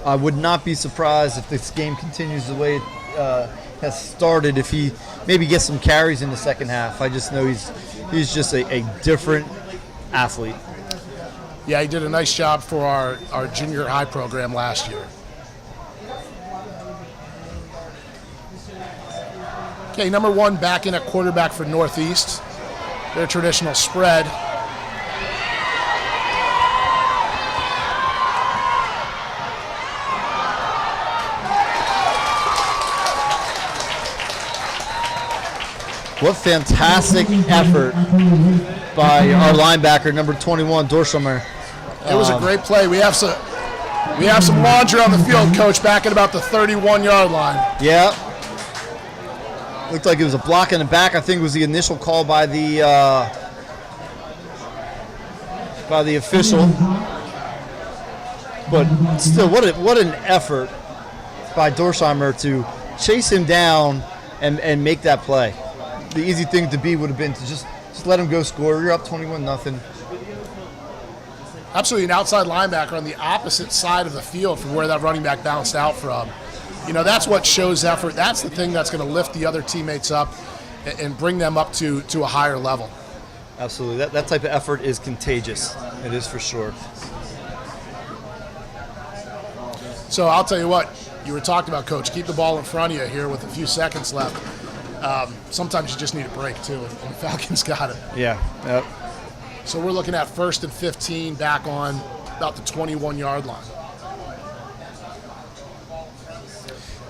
I would not be surprised if this game continues the way has started, if he maybe gets some carries in the second half. I just know he's just a different athlete. Yeah, he did a nice job for our junior high program last year. Okay, number 1 back in at quarterback for Northeast. Their traditional spread. What fantastic effort by our linebacker, number 21, Dorshomer. It was a great play. We have some laundry on the field, Coach, back at about the 31-yard line. Yeah. Looked like it was a block in the back. I think it was the initial call by the official. But still, what an effort by Dorsheimer to chase him down and make that play. The easy thing to be would have been to just let him go score. You're up 21-0. Absolutely, an outside linebacker on the opposite side of the field from where that running back bounced out from. You know, that's what shows effort. That's the thing that's going to lift the other teammates up and bring them up to a higher level. Absolutely. That type of effort is contagious. It is for sure. So I'll tell you what, you were talking about, Coach, keep the ball in front of you here with a few seconds left. Sometimes you just need a break, too, and the Falcons got it. Yeah. Yep. So we're looking at 1st and 15 back on about the 21-yard line.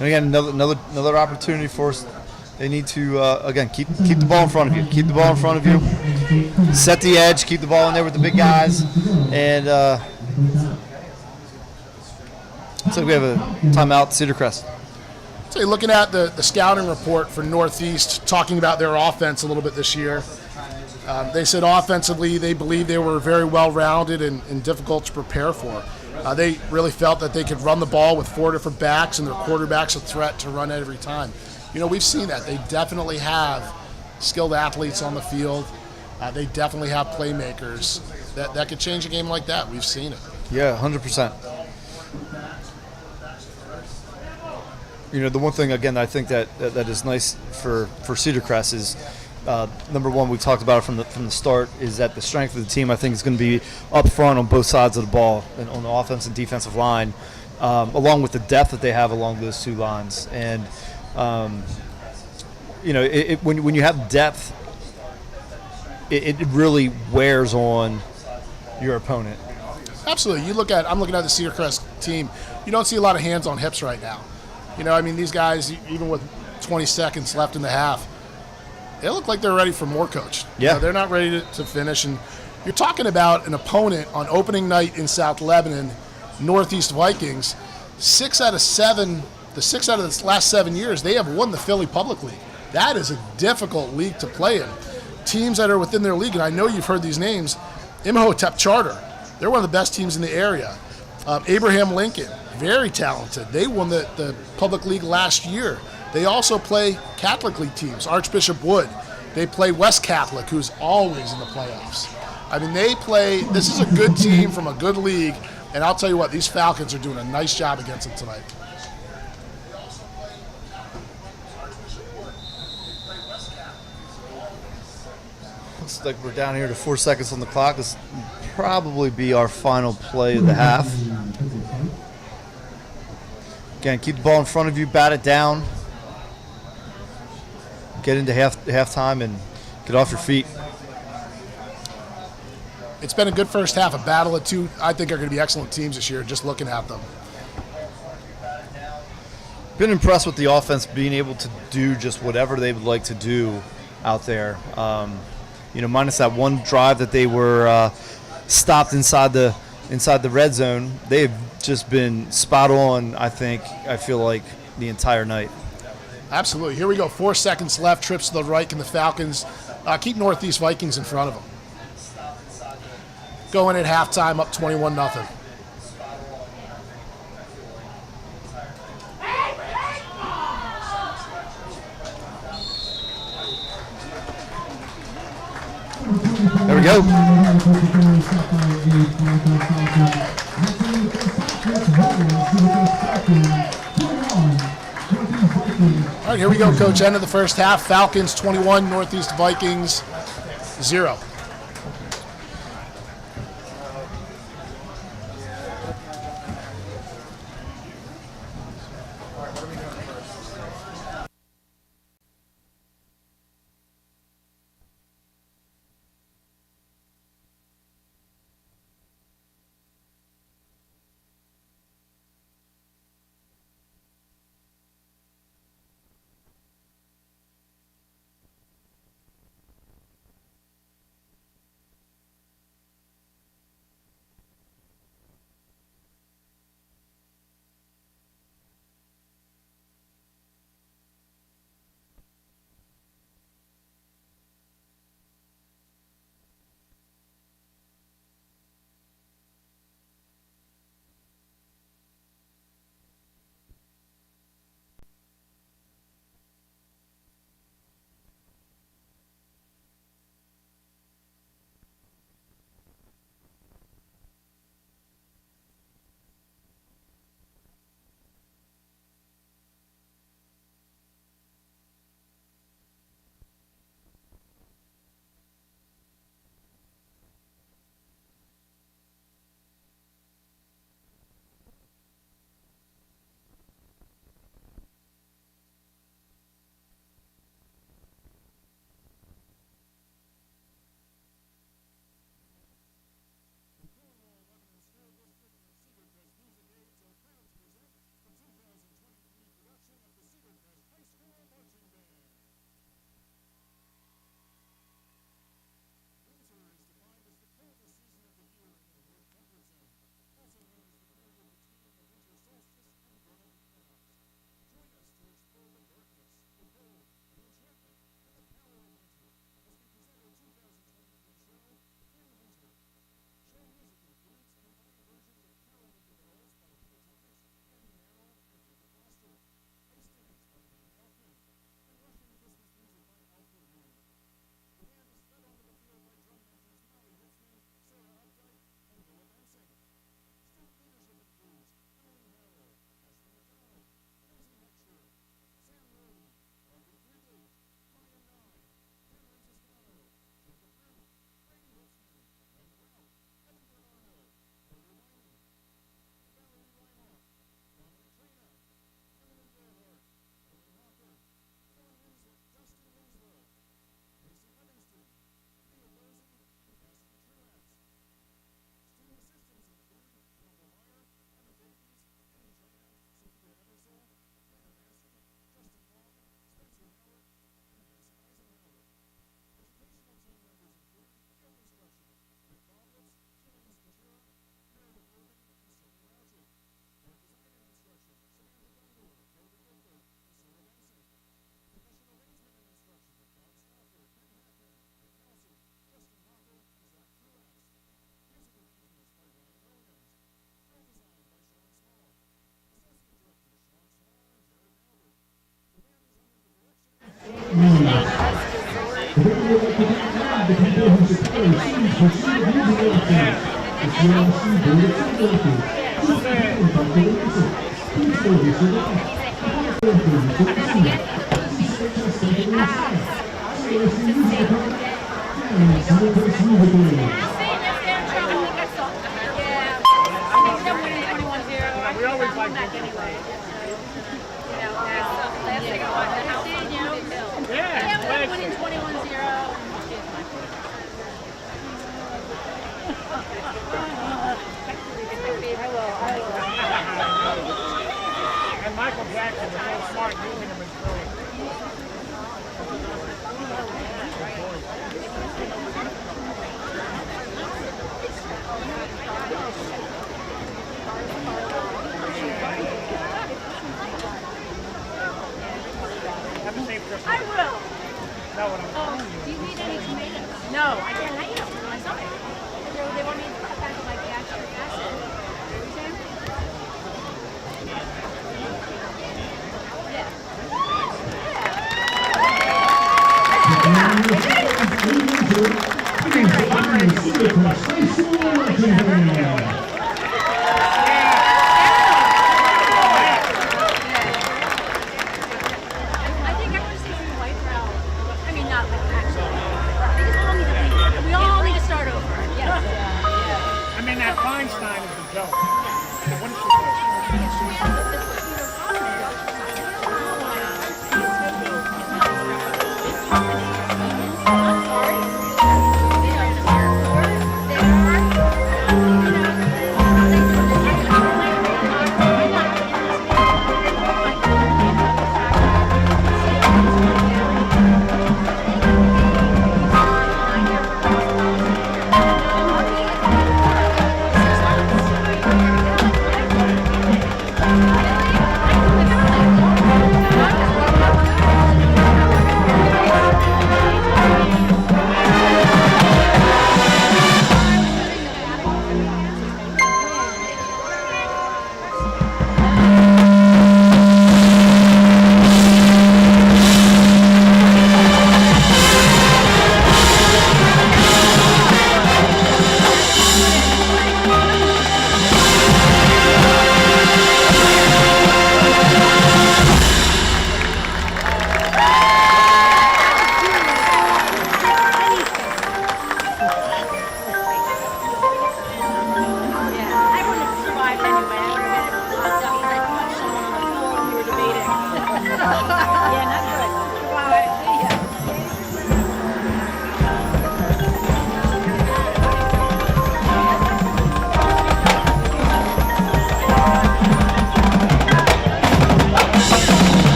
And again, another opportunity for us. They need to again keep the ball in front of you. Keep the ball in front of you. Set the edge. Keep the ball in there with the big guys. And so we have a timeout. Cedar Crest. So you're looking at the scouting report for Northeast, talking about their offense a little bit this year. They said offensively they believe they were very well-rounded and difficult to prepare for. They really felt that they could run the ball with 4 different backs and their quarterback's a threat to run every time. You know, we've seen that. They definitely have skilled athletes on the field. They definitely have playmakers that could change a game like that. We've seen it. Yeah, 100%. You know, the one thing, again, I think that is nice for Cedar Crest is, number one, we talked about it from the start, is that the strength of the team, I think, is going to be up front on both sides of the ball, and on the offense and defensive line, along with the depth that they have along those two lines. And, you know, when you have depth, it really wears on your opponent. Absolutely. I'm looking at the Cedar Crest team. You don't see a lot of hands on hips right now. You know, I mean, these guys, even with 20 seconds left in the half, they look like they're ready for more, Coach. Yeah. You know, they're not ready to finish. And you're talking about an opponent on opening night in South Lebanon, Northeast Vikings. 6 out of 7, the 6 out of the last 7 years, they have won the Philly Public League. That is a difficult league to play in. Teams that are within their league, and I know you've heard these names, Imhotep Charter, they're one of the best teams in the area. Abraham Lincoln, very talented. They won the public league last year. They also play Catholic League teams, Archbishop Wood. They play West Catholic, who's always in the playoffs. I mean, this is a good team from a good league, and I'll tell you what, these Falcons are doing a nice job against them tonight. Looks like we're down here to 4 seconds on the clock. This will probably be our final play of the half. Again, keep the ball in front of you, bat it down. Get into halftime and get off your feet. It's been a good first half, a battle of two, I think, are going to be excellent teams this year, just looking at them. Been impressed with the offense being able to do just whatever they would like to do out there. You know, minus that one drive that they were stopped inside the red zone, they've just been spot on, I feel like, the entire night. Absolutely. Here we go. 4 seconds left. Trips to the right. Can the Falcons keep Northeast Vikings in front of them? Going at halftime, up 21-0. There we go. All right, here we go, Coach. End of the first half. Falcons 21, Northeast Vikings 0.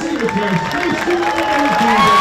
Cedar Crest Falcons.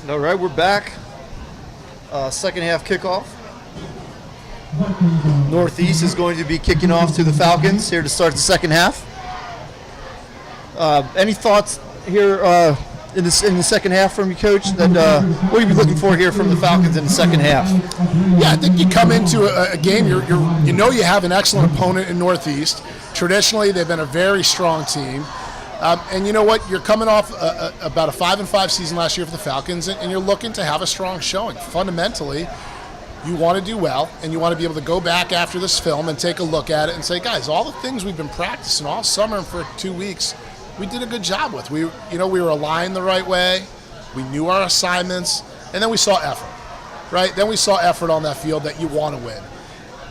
All right, we're back. Second half kickoff. Northeast is going to be kicking off to the Falcons here to start the second half. Any thoughts here in the second half from you, Coach? That what are you looking for here from the Falcons in the second half? Yeah, I think you come into a game, you have an excellent opponent in Northeast. Traditionally, they've been a very strong team. And you know what? You're coming off about a 5-5 season last year for the Falcons, and you're looking to have a strong showing. Fundamentally, you want to do well, and you want to be able to go back after this film and take a look at it and say, guys, all the things we've been practicing all summer and for 2 weeks, we did a good job with. We were aligned the right way. We knew our assignments, and then we saw effort, right? Then we saw effort on that field that you want to win.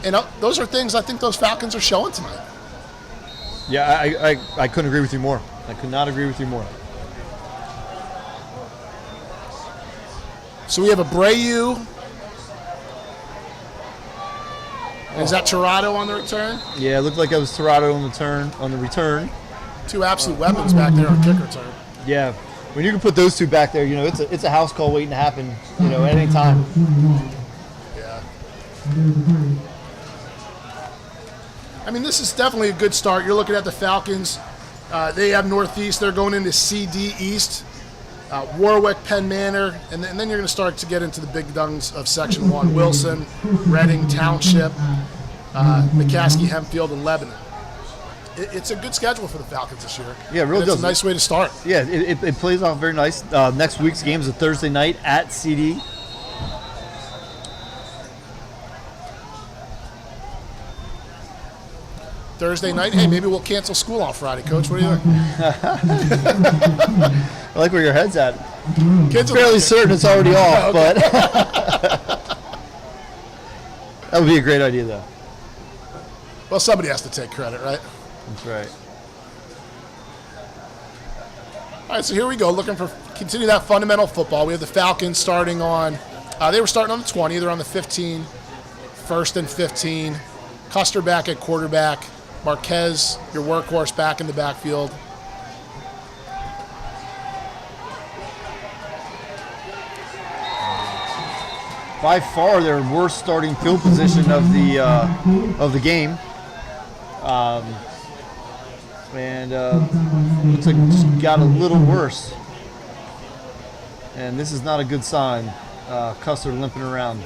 And those are things I think those Falcons are showing tonight. Yeah, I couldn't agree with you more. I could not agree with you more. So we have a Brayu. Is that Tirado on the return? Yeah, it looked like it was Tirado on the return. Two absolute weapons back there on kick return. Yeah, when you can put those two back there, it's a house call waiting to happen, at any time. Yeah. I mean, this is definitely a good start. You're looking at the Falcons. They have Northeast. They're going into CD East, Warwick, Penn Manor, and then you're going to start to get into the big guns of Section 1. Wilson, Reading Township, McCaskey, Hempfield, and Lebanon. It's a good schedule for the Falcons this year. Yeah, it really does. does. It's a nice way to start. Yeah, it plays off very nice. Next week's game is a Thursday night at CD. Thursday night. Hey, maybe we'll cancel school on Friday, Coach. What do you think? I like where your head's at. Kids are Fairly certain it's already off, but that would be a great idea, though. Well, somebody has to take credit, right? That's right. All right, so here we go. Looking for continue that fundamental football. We have the Falcons starting on. They were starting on the 20. They're on the 15. 1st and 15. Custer back at quarterback. Marquez, your workhorse, back in the backfield. By far, their worst starting field position of the game, and looks like it just got a little worse. And this is not a good sign. Custer limping around.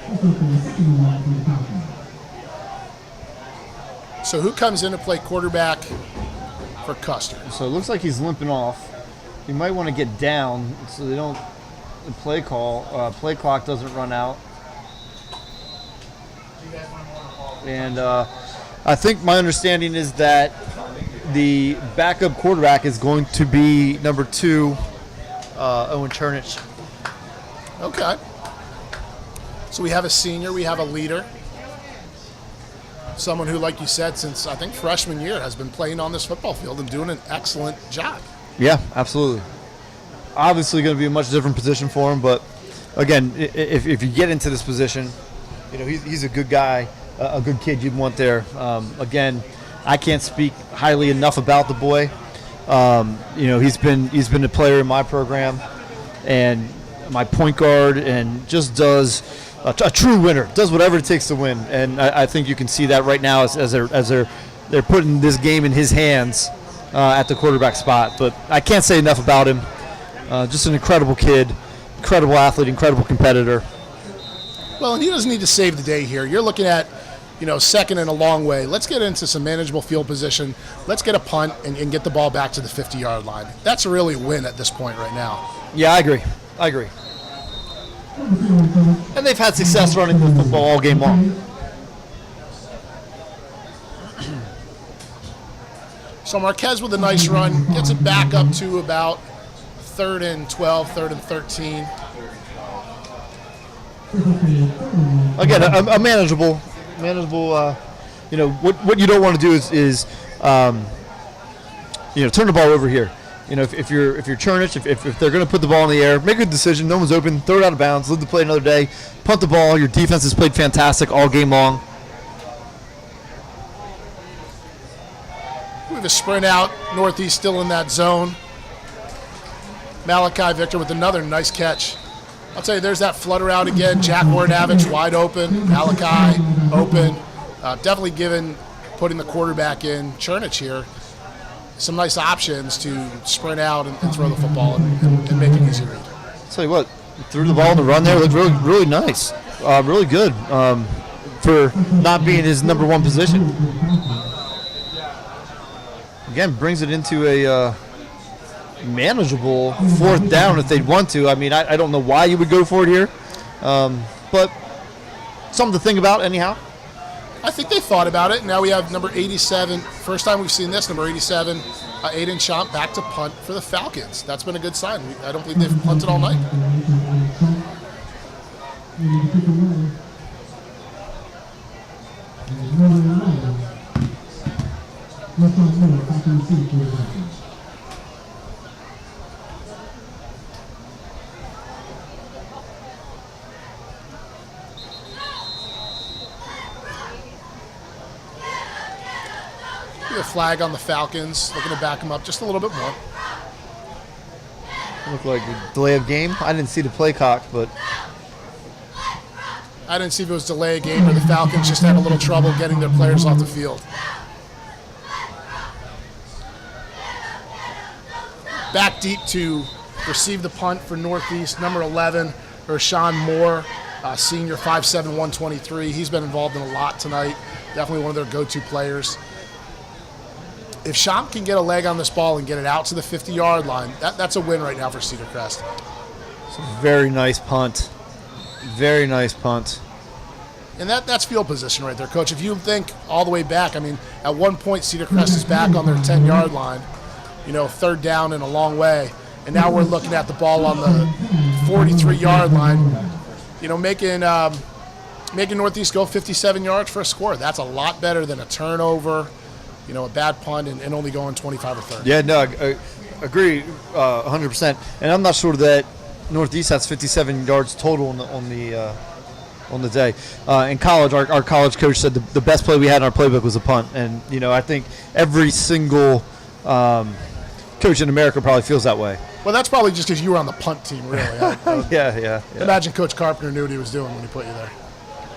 So who comes in to play quarterback for Custer? So it looks like he's limping off. You might want to get down so they don't. The play clock doesn't run out. And I think my understanding is that the backup quarterback is going to be number 2, Owen Chernich. Okay. So we have a senior, we have a leader. Someone who, like you said, since I think freshman year has been playing on this football field and doing an excellent job. Yeah, absolutely. Obviously going to be a much different position for him, but again, if you get into this position, he's a good guy, a good kid you'd want there. Again, I can't speak highly enough about the boy. He's been a player in my program and my point guard, and just does a true winner. Does whatever it takes to win, and I think you can see that right now as they're putting this game in his hands at the quarterback spot. But I can't say enough about him. Just an incredible kid, incredible athlete, incredible competitor. Well, and he doesn't need to save the day here. You're looking at, second and a long way. Let's get into some manageable field position. Let's get a punt and get the ball back to the 50-yard line. That's really a win at this point right now. Yeah, I agree. And they've had success running the football all game long. So Marquez with a nice run, gets it back up to about 3rd and 12, 3rd and 13. Again, a manageable. What you don't want to do is turn the ball over here. If you're Chernich, if they're going to put the ball in the air, make a decision. No one's open. Throw it out of bounds. Live to play another day. Punt the ball. Your defense has played fantastic all game long. We have a sprint out. Northeast still in that zone. Malachi Victor with another nice catch I'll tell you, there's that flutter out again. Jack Wardavich wide open. Malachi open. Definitely putting the quarterback in, Chernich here, some nice options to sprint out and throw the football and make an easy read. I'll tell you what, threw the ball on the run there. Looked really, really nice. Really good for not being his number one position. Again, brings it into a manageable 4th down if they'd want to. I mean, I don't know why you would go for it here, but something to think about anyhow. I think they thought about it. Now we have number 87. First time we've seen this, number 87, Aiden Schomp back to punt for the Falcons. That's been a good sign. I don't believe they've punted all night. A flag on the Falcons, looking to back them up just a little bit more. Looked like a delay of game. I didn't see the play cock, but I didn't see if it was delay of game or the Falcons just had a little trouble getting their players off the field. Back deep to receive the punt for Northeast, number 11, Rashawn Moore, senior, 5'7", 123. He's been involved in a lot tonight. Definitely one of their go-to players. If Schomp can get a leg on this ball and get it out to the 50-yard line, that's a win right now for Cedar Crest. it's a very nice punt. Very nice punt. And that's field position right there, Coach. If you think all the way back, I mean, at one point Cedar Crest is back on their 10-yard line, 3rd down and a long way. And now we're looking at the ball on the 43-yard line, making Northeast go 57 yards for a score. That's a lot better than a turnover, a bad punt and only going 25 or 30. Yeah, no, I agree 100%. And I'm not sure that Northeast has 57 yards total on the day. In college, our college coach said the best play we had in our playbook was a punt. And, I think every single coach in America probably feels that way. Well, that's probably just because you were on the punt team, really. Yeah. Imagine Coach Carpenter knew what he was doing when he put you there.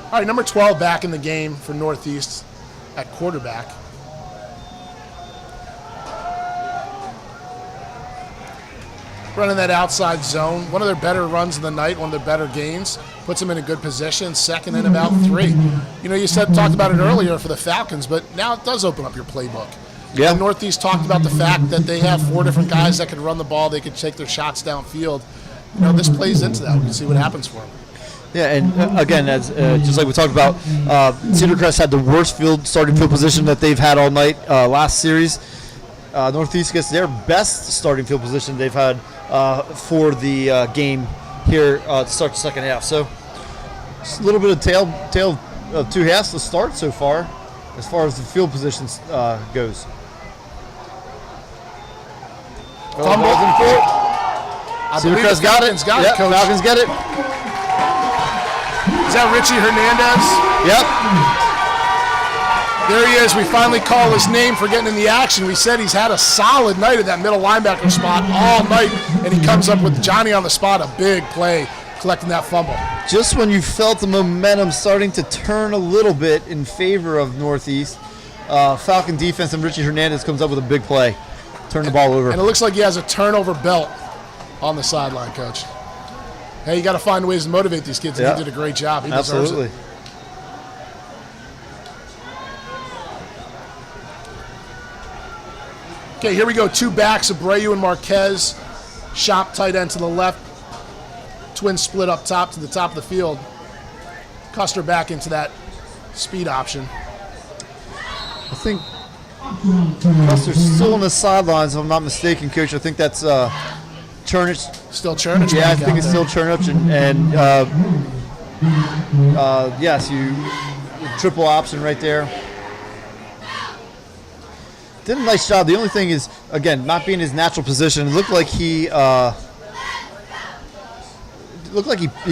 All right, number 12 back in the game for Northeast at quarterback. Running that outside zone. One of their better runs of the night, one of their better gains. Puts them in a good position, 2nd and about 3. You talked about it earlier for the Falcons, but now it does open up your playbook. Yeah. And Northeast talked about the fact that they have 4 different guys that can run the ball. They can take their shots downfield. This plays into that. We can see what happens for them. Yeah, and again, as just like we talked about, Cedar Crest had the worst starting field position that they've had all night last series. Northeast gets their best starting field position they've had for the game here to start the second half. So just a little bit of tale of 2 halves to start so far as the field positions goes. Fumble. Cedar Crest got it. Yep, Coach. Falcons get it. Is that Richie Hernandez? Yep. There he is. We finally call his name for getting in the action. We said he's had a solid night at that middle linebacker spot all night, and he comes up with Johnny on the spot, a big play, collecting that fumble. Just when you felt the momentum starting to turn a little bit in favor of Northeast, Falcon defense and Richie Hernandez comes up with a big play. Turn the ball over. And it looks like he has a turnover belt on the sideline, Coach. Hey, you got to find ways to motivate these kids, and Yeah. he did a great job. He deserves Absolutely. it. Okay, here we go. 2 backs, Abreu and Marquez. Schomp tight end to the left. Twin split up top to the top of the field. Custer back into that speed option. I think Custer's still on the sidelines, if I'm not mistaken, Coach. I think that's Chernich. Still Chernich. Yeah, I back think out it's there. still Chernich. And yes, you triple option right there. Did a nice job. The only thing is, again, not being his natural position. It looked like he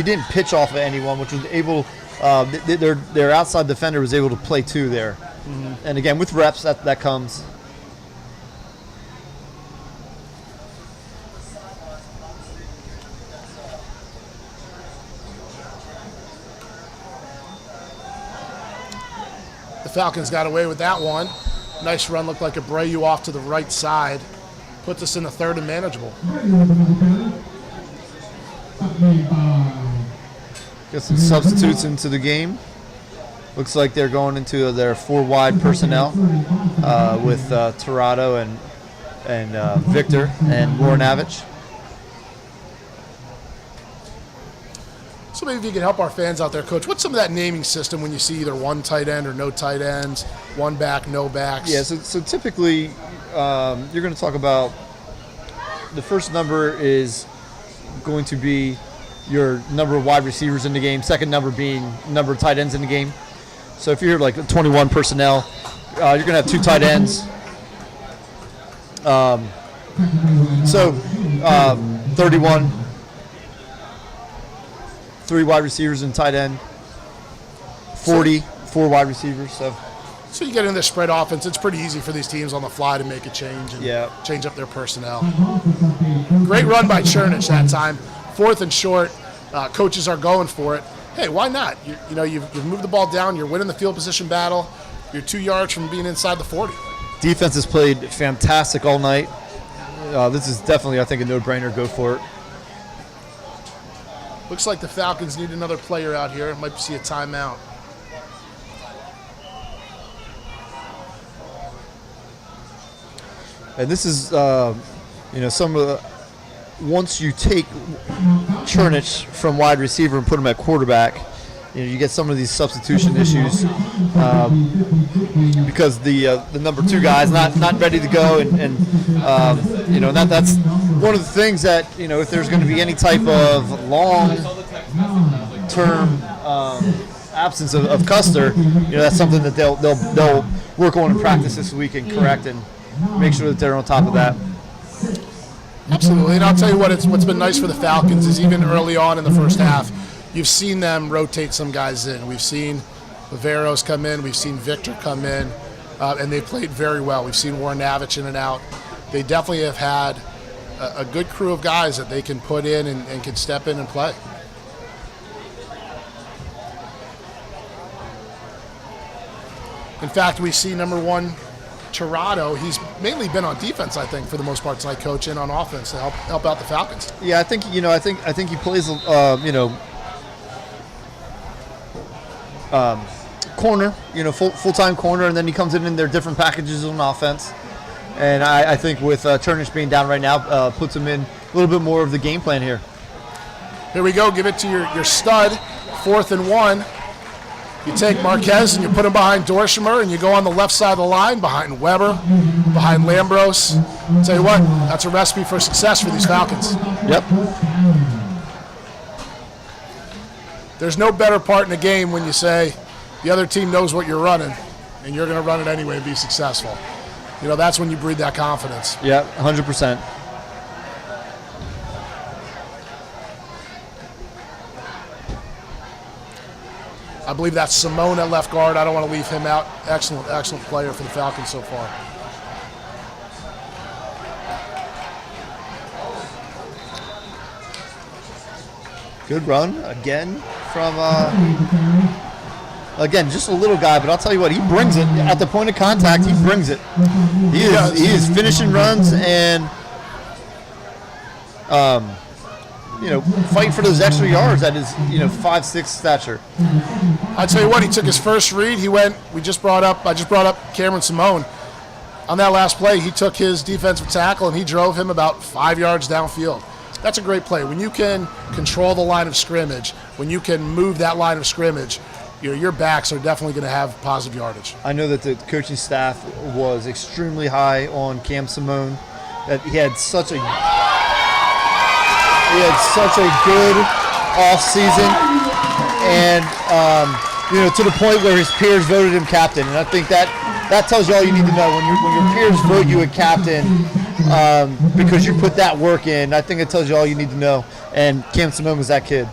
didn't pitch off of anyone, which was able. Their outside defender was able to play 2 there. Mm-hmm. And again, with reps, that comes. Falcons got away with that one. Nice run, looked like Abreu off to the right side. Puts us in the third and manageable. Get some substitutes into the game. Looks like they're going into their 4 wide personnel with Tirado and Victor and Warrenavich. So maybe if you could help our fans out there, Coach, what's some of that naming system when you see either one tight end or no tight ends, one back, no backs? Yeah, so typically you're going to talk about the first number is going to be your number of wide receivers in the game, second number being number of tight ends in the game. So if you're like 21 personnel, you're going to have 2 tight ends. 31, 3 wide receivers and tight end, 40, 4 wide receivers. So you get into the spread offense, it's pretty easy for these teams on the fly to make a change and change up their personnel. Great run by Chernich that time. 4th and short, coaches are going for it. Hey, why not? You've moved the ball down, you're winning the field position battle, you're 2 yards from being inside the 40. Defense has played fantastic all night. This is definitely, I think, a no-brainer. Go for it. Looks like the Falcons need another player out here. Might see a timeout. And this is, some of the, once you take Chernich from wide receiver and put him at quarterback, you get some of these substitution issues because the number 2 guy is not ready to go, and that's one of the things that, if there's going to be any type of long-term absence of Custer, that's something that they'll work on in practice this week and correct and make sure that they're on top of that. Absolutely, and I'll tell you what's been nice for the Falcons is even early on in the first half, you've seen them rotate some guys in. We've seen Viveros come in, we've seen Victor come in, and they played very well. We've seen Warrenavich in and out. They definitely have had a good crew of guys that they can put in and can step in and play. In fact, we see number 1, Tirado. He's mainly been on defense, I think, for the most part, tonight, Coach, and on offense to help out the Falcons. Yeah, I think he plays corner, full-time corner, and then he comes in their different packages on offense. And I think with Chernich being down right now, puts him in a little bit more of the game plan here. Here we go. Give it to your stud. 4th and 1. You take Marquez and you put him behind Dorshimer, and you go on the left side of the line behind Weber, behind Lambros. I'll tell you what, that's a recipe for success for these Falcons. Yep. There's no better part in the game when you say the other team knows what you're running, and you're going to run it anyway and be successful. That's when you breed that confidence. Yeah, 100%. I believe that's Simone at left guard. I don't want to leave him out. Excellent player for the Falcons so far. Good run again from, just a little guy, but I'll tell you what, he brings it. At the point of contact, he brings it. He is finishing runs and, fighting for those extra yards at his, 5'6" stature. I tell you what, he took his first read. I just brought up Cameron Simone. On that last play, he took his defensive tackle and he drove him about 5 yards downfield. That's a great play. When you can control the line of scrimmage, when you can move that line of scrimmage, your backs are definitely going to have positive yardage. I know that the coaching staff was extremely high on Cam Simone, that he had such a good off season, and to the point where his peers voted him captain. And I think that tells you all you need to know when your peers vote you a captain because you put that work in. I think it tells you all you need to know. And Cam Simone was that kid.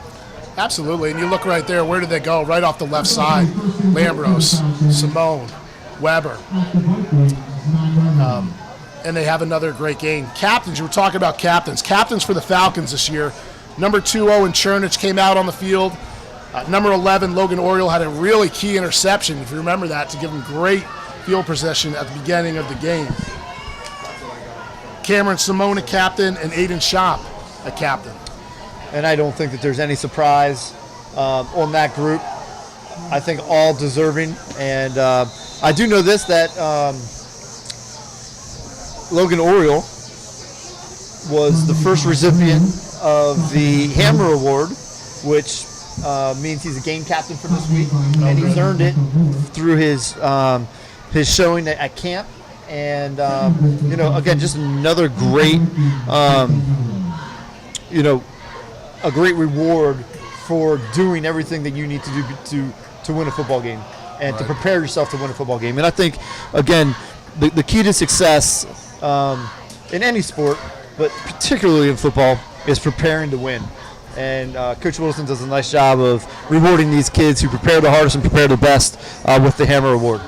Absolutely, and you look right there. Where did they go? Right off the left side. Lambros, Simone, Weber. And they have another great game. Captains, you were talking about captains. Captains for the Falcons this year. Number 2, Owen Chernich came out on the field. Number 11, Logan Oriole, had a really key interception, if you remember that, to give him great field possession at the beginning of the game. Cameron Simone, a captain, and Aiden Shop, a captain. And I don't think that there's any surprise on that group. I think all deserving. And I do know this, that Logan Oriole was the first recipient of the Hammer Award, which means he's a game captain for this week, and he's earned it through his showing at camp. And again, just another great, a great reward for doing everything that you need to do to win a football game and to prepare yourself to win a football game. And I think, again, the key to success in any sport, but particularly in football, is preparing to win. And Coach Wilson does a nice job of rewarding these kids who prepare the hardest and prepare the best with the Hammer Award.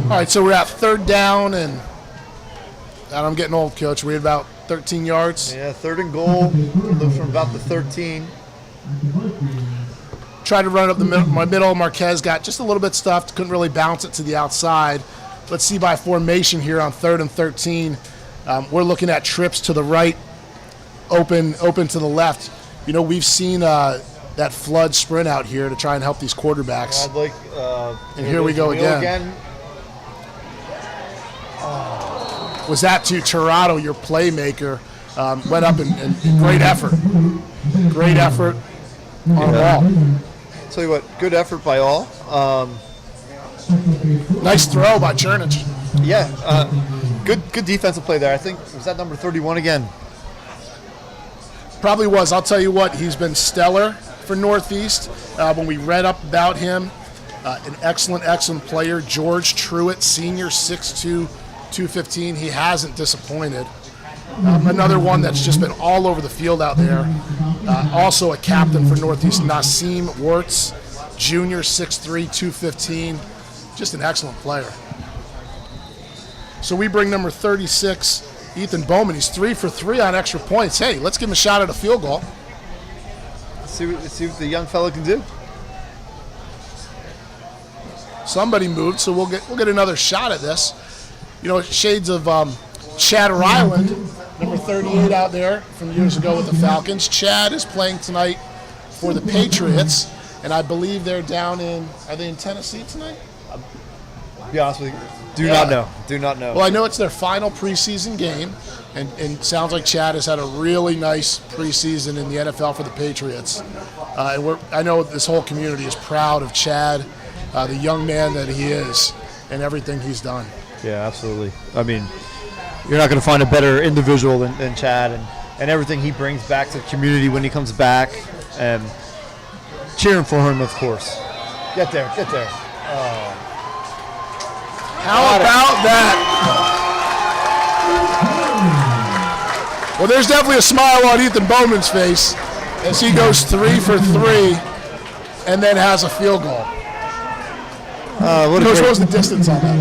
All right, so we're at third down, and I'm getting old, Coach. We're at about 13 yards. Yeah, third and goal from about the 13. Tried to run it up my middle. Marquez got just a little bit stuffed. Couldn't really bounce it to the outside. Let's see by formation here on 3rd and 13. We're looking at trips to the right, open to the left. We've seen that flood sprint out here to try and help these quarterbacks. I'd like, and here we go again. Was that to Tirado, your playmaker? Went up and great effort. Great effort on all. Tell you what, good effort by all. Nice throw by Chernich. Yeah, good defensive play there. I think, was that number 31 again? Probably was. I'll tell you what, he's been stellar for Northeast. When we read up about him, an excellent player. George Truitt, senior, 6'2", 215. He hasn't disappointed. Another one that's just been all over the field out there. Also a captain for Northeast, Nasim Wirtz, junior, 6'3", 215. Just an excellent player. So we bring number 36, Ethan Bowman. He's 3 for 3 on extra points. Hey, let's give him a shot at a field goal. See what the young fella can do. Somebody moved, so we'll get another shot at this. Shades of Chad Ryland, number 38 out there from years ago with the Falcons. Chad is playing tonight for the Patriots, and I believe they're down are they in Tennessee tonight? To be honest with you, do not know. Well, I know it's their final preseason game, and sounds like Chad has had a really nice preseason in the NFL for the Patriots. And I know this whole community is proud of Chad, the young man that he is, and everything he's done. Yeah, absolutely. I mean, you're not going to find a better individual than Chad, and everything he brings back to the community when he comes back. And cheering for him, of course. Get there. Oh. How about that? Well, there's definitely a smile on Ethan Bowman's face as he goes 3 for 3 and then has a field goal. Coach, what was the distance on that?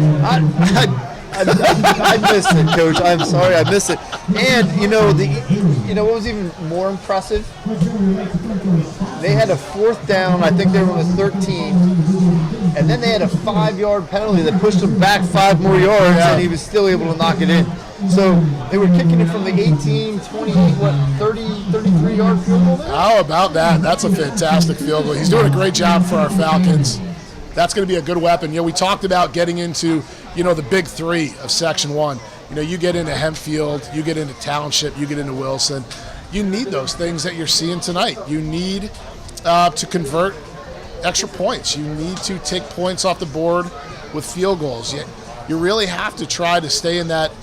I missed it, Coach. I'm sorry, I missed it. And what was even more impressive? They had a 4th down. I think they were on the 13, and then they had a 5-yard penalty that pushed them back 5 more yards, and he was still able to knock it in. So they were kicking it from the 18, 28, 33-yard field goal there? How about that? That's a fantastic field goal. He's doing a great job for our Falcons. That's going to be a good weapon. We talked about getting into, the big 3 of Section 1. You get into Hempfield, you get into Township, you get into Wilson. You need those things that you're seeing tonight. You need to convert extra points. You need to take points off the board with field goals. You really have to try to stay in that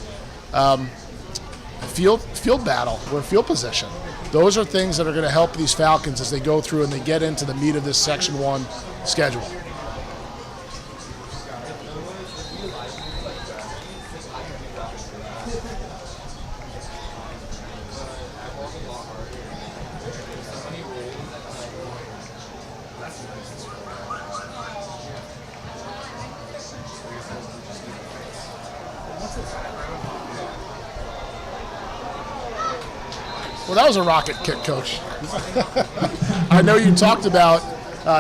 field battle or field position. Those are things that are going to help these Falcons as they go through and they get into the meat of this Section 1 schedule. Well, that was a rocket kick, Coach. I know you talked about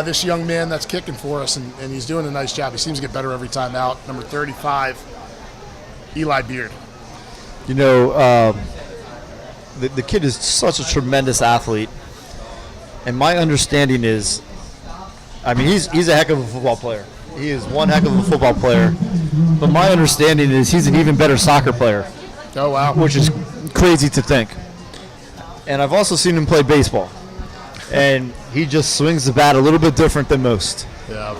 this young man that's kicking for us, and he's doing a nice job. He seems to get better every time out. Number 35, Eli Beard. You know, the kid is such a tremendous athlete, and my understanding is, I mean, he's a heck of a football player. He is one heck of a football player, but my understanding is he's an even better soccer player. Oh, wow. Which is crazy to think. And I've also seen him play baseball, and he just swings the bat a little bit different than most. Yeah.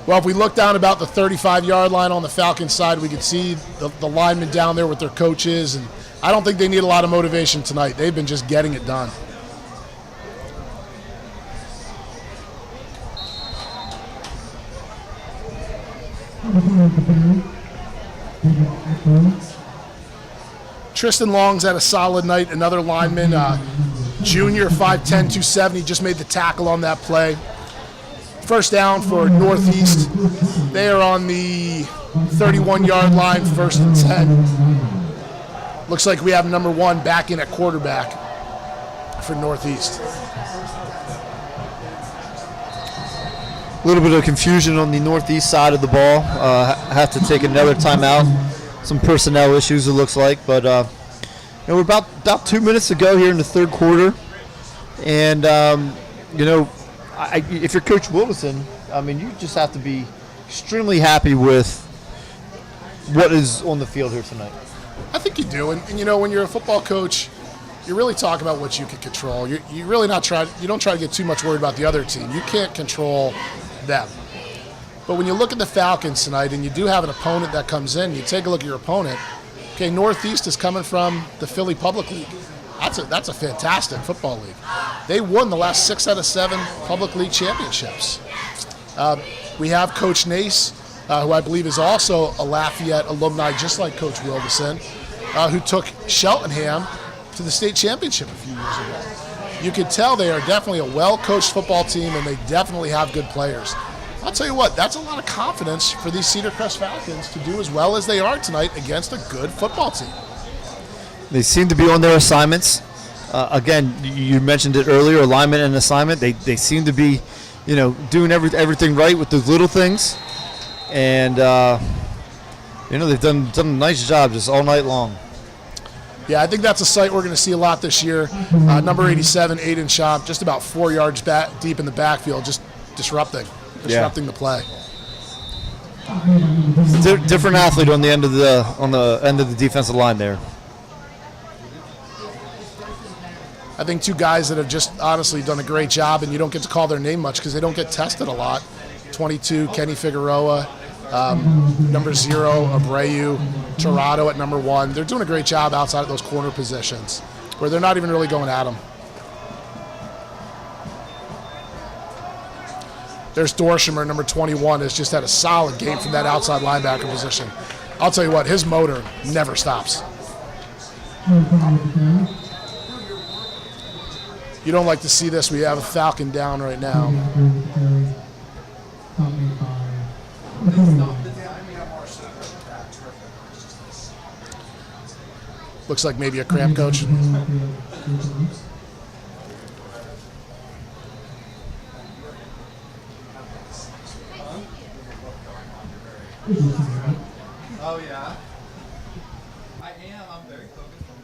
Well, if we look down about the 35-yard line on the Falcons side, we can see the linemen down there with their coaches, and I don't think they need a lot of motivation tonight. They've been just getting it done. Tristan Long's had a solid night, another lineman, junior, 5'10", 270, just made the tackle on that play. First down for Northeast. They are on the 31-yard line, 1st and 10. Looks like we have number 1 back in at quarterback for Northeast. A little bit of confusion on the Northeast side of the ball. Have to take another timeout. Some personnel issues, it looks like, but we're about 2 minutes to go here in the third quarter, and if you're Coach Wilson, I mean, you just have to be extremely happy with what is on the field here tonight. I think you do, and when you're a football coach, you really talk about what you can control. You really don't try to get too much worried about the other team. You can't control them. But when you look at the Falcons tonight, and you do have an opponent that comes in, you take a look at your opponent. Okay, Northeast is coming from the Philly Public League. That's a fantastic football league. They won the last 6 out of 7 public league championships. We have Coach Nace, who I believe is also a Lafayette alumni, just like Coach Wilderson, who took Cheltenham to the state championship a few years ago. You could tell they are definitely a well-coached football team, and they definitely have good players. I'll tell you what, that's a lot of confidence for these Cedar Crest Falcons to do as well as they are tonight against a good football team. They seem to be on their assignments. Again, you mentioned it earlier, alignment and assignment. They seem to be, doing everything right with those little things. And, they've done a nice job just all night long. Yeah, I think that's a sight we're going to see a lot this year. Number 87, Aiden Schomp, just about 4 yards deep in the backfield, just disrupting the play. Different athlete on the end of the defensive line there. I think 2 guys that have just honestly done a great job, and you don't get to call their name much because they don't get tested a lot. 22, Kenny Figueroa, number 0, Abreu, Torado at number 1. They're doing a great job outside of those corner positions where they're not even really going at them. There's Dorshimer, number 21, has just had a solid game from that outside linebacker position. I'll tell you what, his motor never stops. You don't like to see this. We have a Falcon down right now. Looks like maybe a cramp, Coach. Oh yeah. I am. I'm very focused on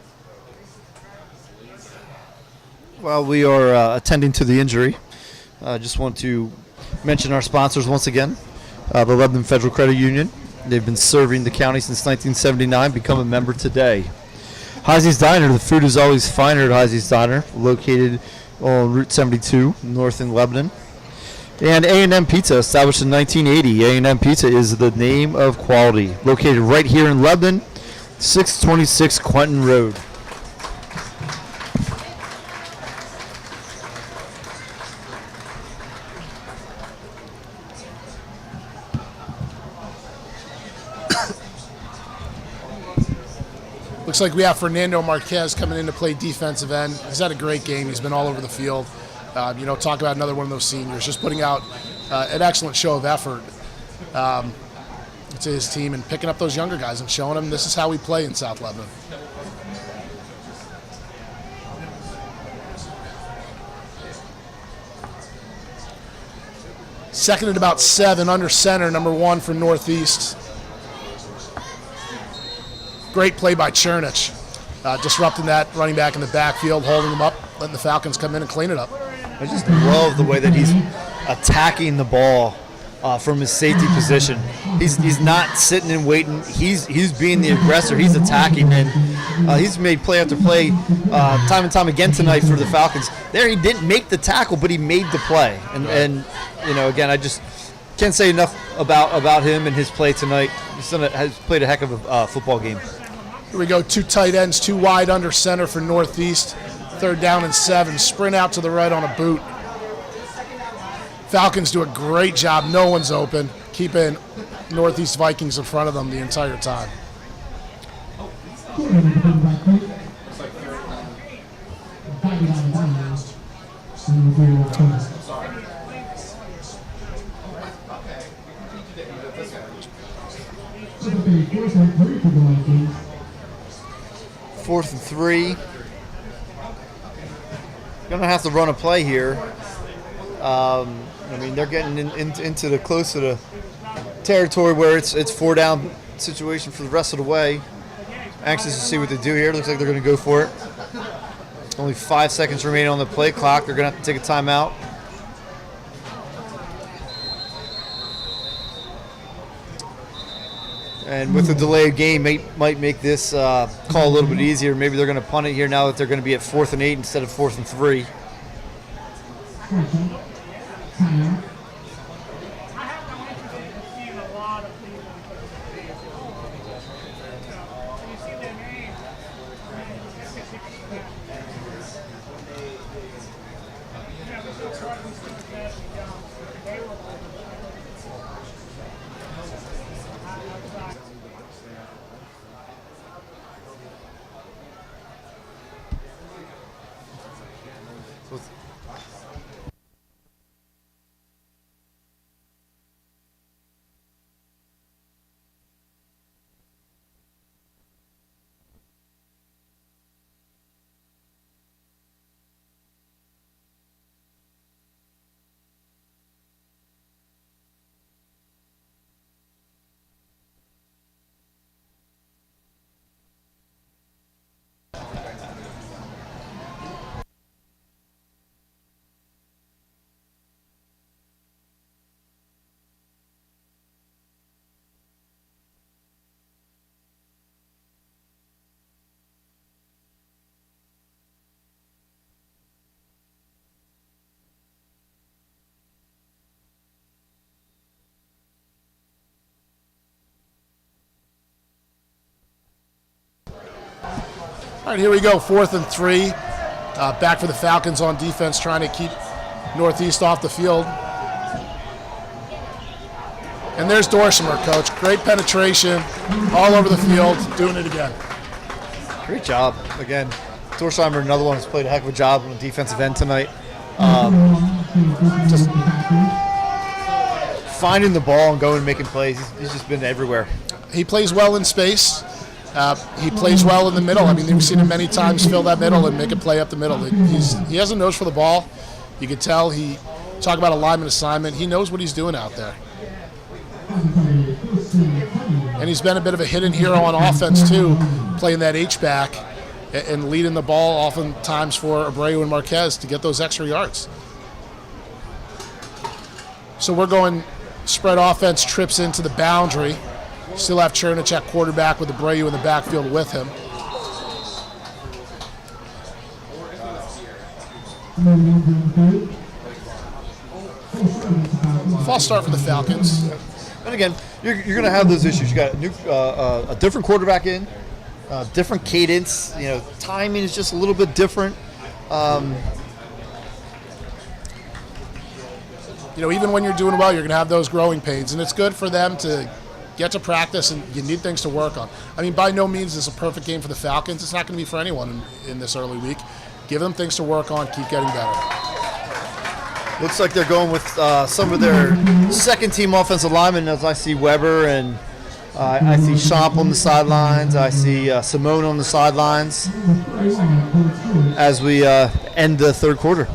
this. Well, we are attending to the injury. I just want to mention our sponsors once again, the Lebanon Federal Credit Union. They've been serving the county since 1979. Become a member today. Heisey's Diner. The food is always finer at Heisey's Diner, located on Route 72, north in Lebanon. And A&M Pizza, established in 1980. A&M Pizza is the name of quality. Located right here in Lebanon, 626 Quentin Road. Looks like we have Fernando Marquez coming in to play defensive end. He's had a great game. He's been all over the field. Talk about another one of those seniors, just putting out an excellent show of effort. to his team and picking up those younger guys and showing them this is how we play in South Lebanon. Second and about 7 under center, number 1 for Northeast. Great play by Chernich, disrupting that running back in the backfield, holding him up, letting the Falcons come in and clean it up. I just love the way that he's attacking the ball from his safety position. He's not sitting and waiting. He's being the aggressor. He's attacking, and he's made play after play time and time again tonight for the Falcons. There, he didn't make the tackle, but he made the play. And you know, again, I just can't say enough about him and his play tonight. Has played a heck of a football game. Here we go, 2 tight ends, 2 wide under center for Northeast. 3rd down and 7. Sprint out to the right on a boot. Falcons do a great job. No one's open, keeping Northeast Vikings in front of them the entire time. Fourth and 3. Gonna have to run a play here. I mean, they're getting into the close to the territory where it's 4 down situation for the rest of the way. Anxious to see what they do here. Looks like they're going to go for it. Only 5 seconds remaining on the play clock. They're going to have to take a timeout. And with the delayed game, might make this call a little bit easier. Maybe they're going to punt it here now that they're going to be at 4th and 8 instead of 4th and 3. All right, here we go, 4th and 3. Back for the Falcons on defense, trying to keep Northeast off the field. And there's Dorshimer, coach. Great penetration all over the field, doing it again. Great job. Again, Dorsheimer, another one who's played a heck of a job on the defensive end tonight. Just finding the ball and going and making plays. He's just been everywhere. He plays well in space. He plays well in the middle. I mean, we've seen him many times fill that middle and make a play up the middle. He has a nose for the ball. You can tell talk about alignment assignment. He knows what he's doing out there. And he's been a bit of a hidden hero on offense, too, playing that H-back and leading the ball oftentimes for Abreu and Marquez to get those extra yards. So we're going spread offense, trips into the boundary. Still have Chernich at quarterback with Abreu in the backfield with him. False start for the Falcons. And again, you're going to have those issues. You got a different quarterback in, different cadence. You know, timing is just a little bit different. Even when you're doing well, you're going to have those growing pains, and it's good for them to get to practice, and you need things to work on. I mean, by no means is this a perfect game for the Falcons. It's not going to be for anyone in this early week. Give them things to work on, keep getting better. Looks like they're going with some of their second-team offensive linemen, as I see Weber and I see Champ on the sidelines. I see Simone on the sidelines as we end the third quarter.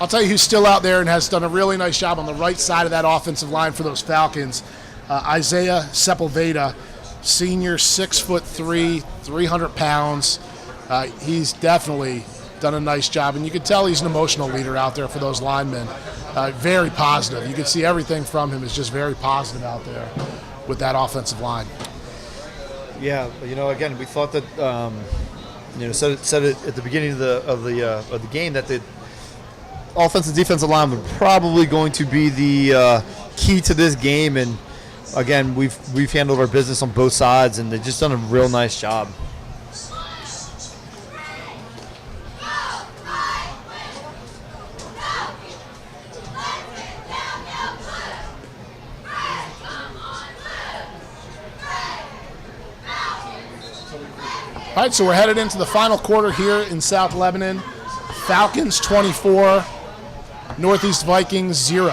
I'll tell you who's still out there and has done a really nice job on the right side of that offensive line for those Falcons. Isaiah Sepulveda, senior, 6'3", 300 pounds. He's definitely done a nice job, and you can tell he's an emotional leader out there for those linemen. Very positive. You can see everything from him is just very positive out there with that offensive line. Yeah, again, we thought that said it at the beginning of the game that the offensive defensive line were probably going to be the key to this game, and again, we've handled our business on both sides, and they've just done a real nice job. All right, so we're headed into the final quarter here in South Lebanon. Falcons 24, Northeast Vikings 0.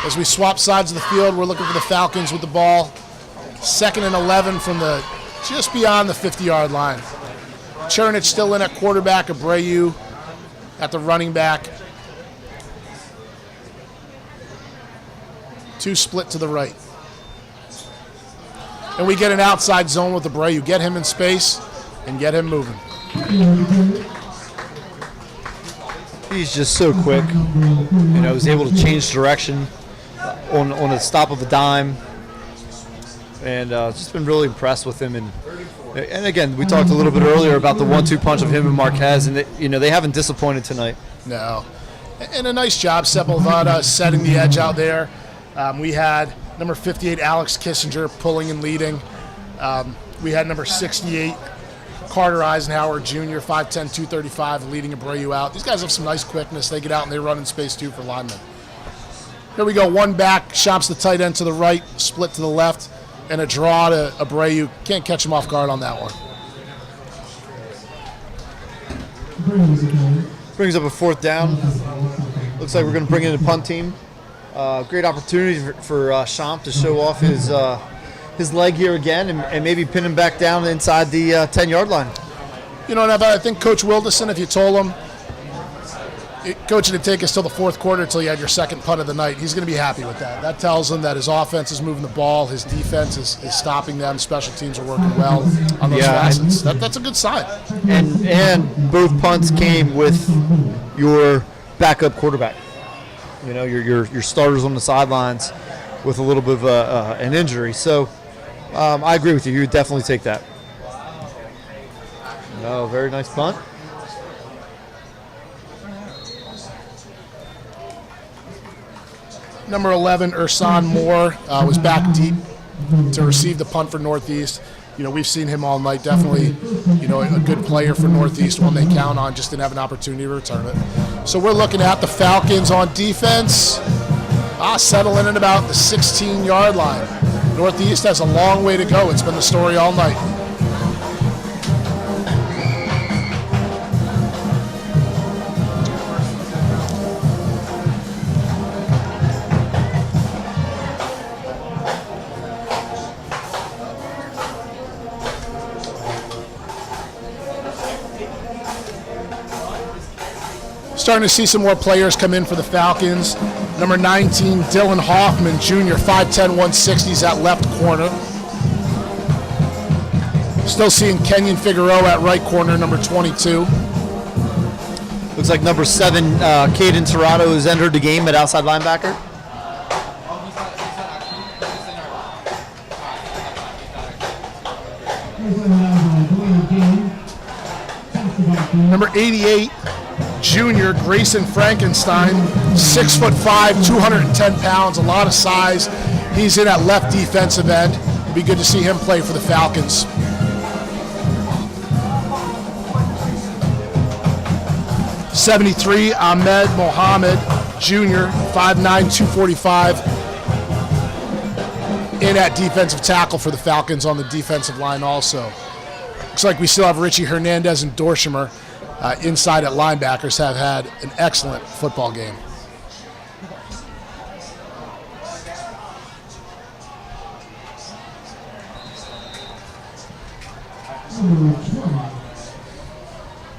As we swap sides of the field, we're looking for the Falcons with the ball. 2nd and 11 from just beyond the 50-yard line. Chernich still in at quarterback, Abreu at the running back. 2 split to the right. And we get an outside zone with Abreu. Get him in space and get him moving. He's just so quick. He's able to change direction on a stop of a dime. And just been really impressed with him. And again, we talked a little bit earlier about the 1-2 punch of him and Marquez, and they haven't disappointed tonight. No. And a nice job, Sepulveda, setting the edge out there. We had number 58, Alex Kissinger, pulling and leading. We had number 68, Carter Eisenhower Jr., 5'10", 235, leading Abreu out. These guys have some nice quickness. They get out and they run in space, too, for linemen. Here we go, one back, shops the tight end to the right, split to the left, and a draw to Abreu. Can't catch him off guard on that one. Brings up a 4th down. Looks like we're going to bring in the punt team. Great opportunity for Champ to show off his leg here again and maybe pin him back down inside the 10-yard line. And I think Coach Wilderson, if you told him, Coach, it'd take us till the 4th quarter until you had your second punt of the night, he's going to be happy with that. That tells him that his offense is moving the ball, his defense is stopping them, special teams are working well on those facets. That's a good sign. And both punts came with your backup quarterback. Your starters on the sidelines with a little bit of an injury. So I agree with you. You would definitely take that. No, very nice punt. Number 11, Ersan Moore, was back deep to receive the punt for Northeast. We've seen him all night. Definitely, a good player for Northeast, one they count on. Just didn't have an opportunity to return it. So we're looking at the Falcons on defense, settling in about the 16-yard line. Northeast has a long way to go. It's been the story all night. Starting to see some more players come in for the Falcons. Number 19, Dylan Hoffman Jr., 5'10", 160s at left corner. Still seeing Kenyon Figueroa at right corner, number 22. Looks like number 7, Caden Tirado, has entered the game at outside linebacker. Number 88, Junior Grayson Frankenstein, 6'5", 210 pounds, a lot of size. He's in at left defensive end. It'd be good to see him play for the Falcons. '73, Ahmed Mohammed, junior, 5'9", 245, in at defensive tackle for the Falcons on the defensive line also. Looks like we still have Richie Hernandez and Dorshimer inside at linebackers, have had an excellent football game.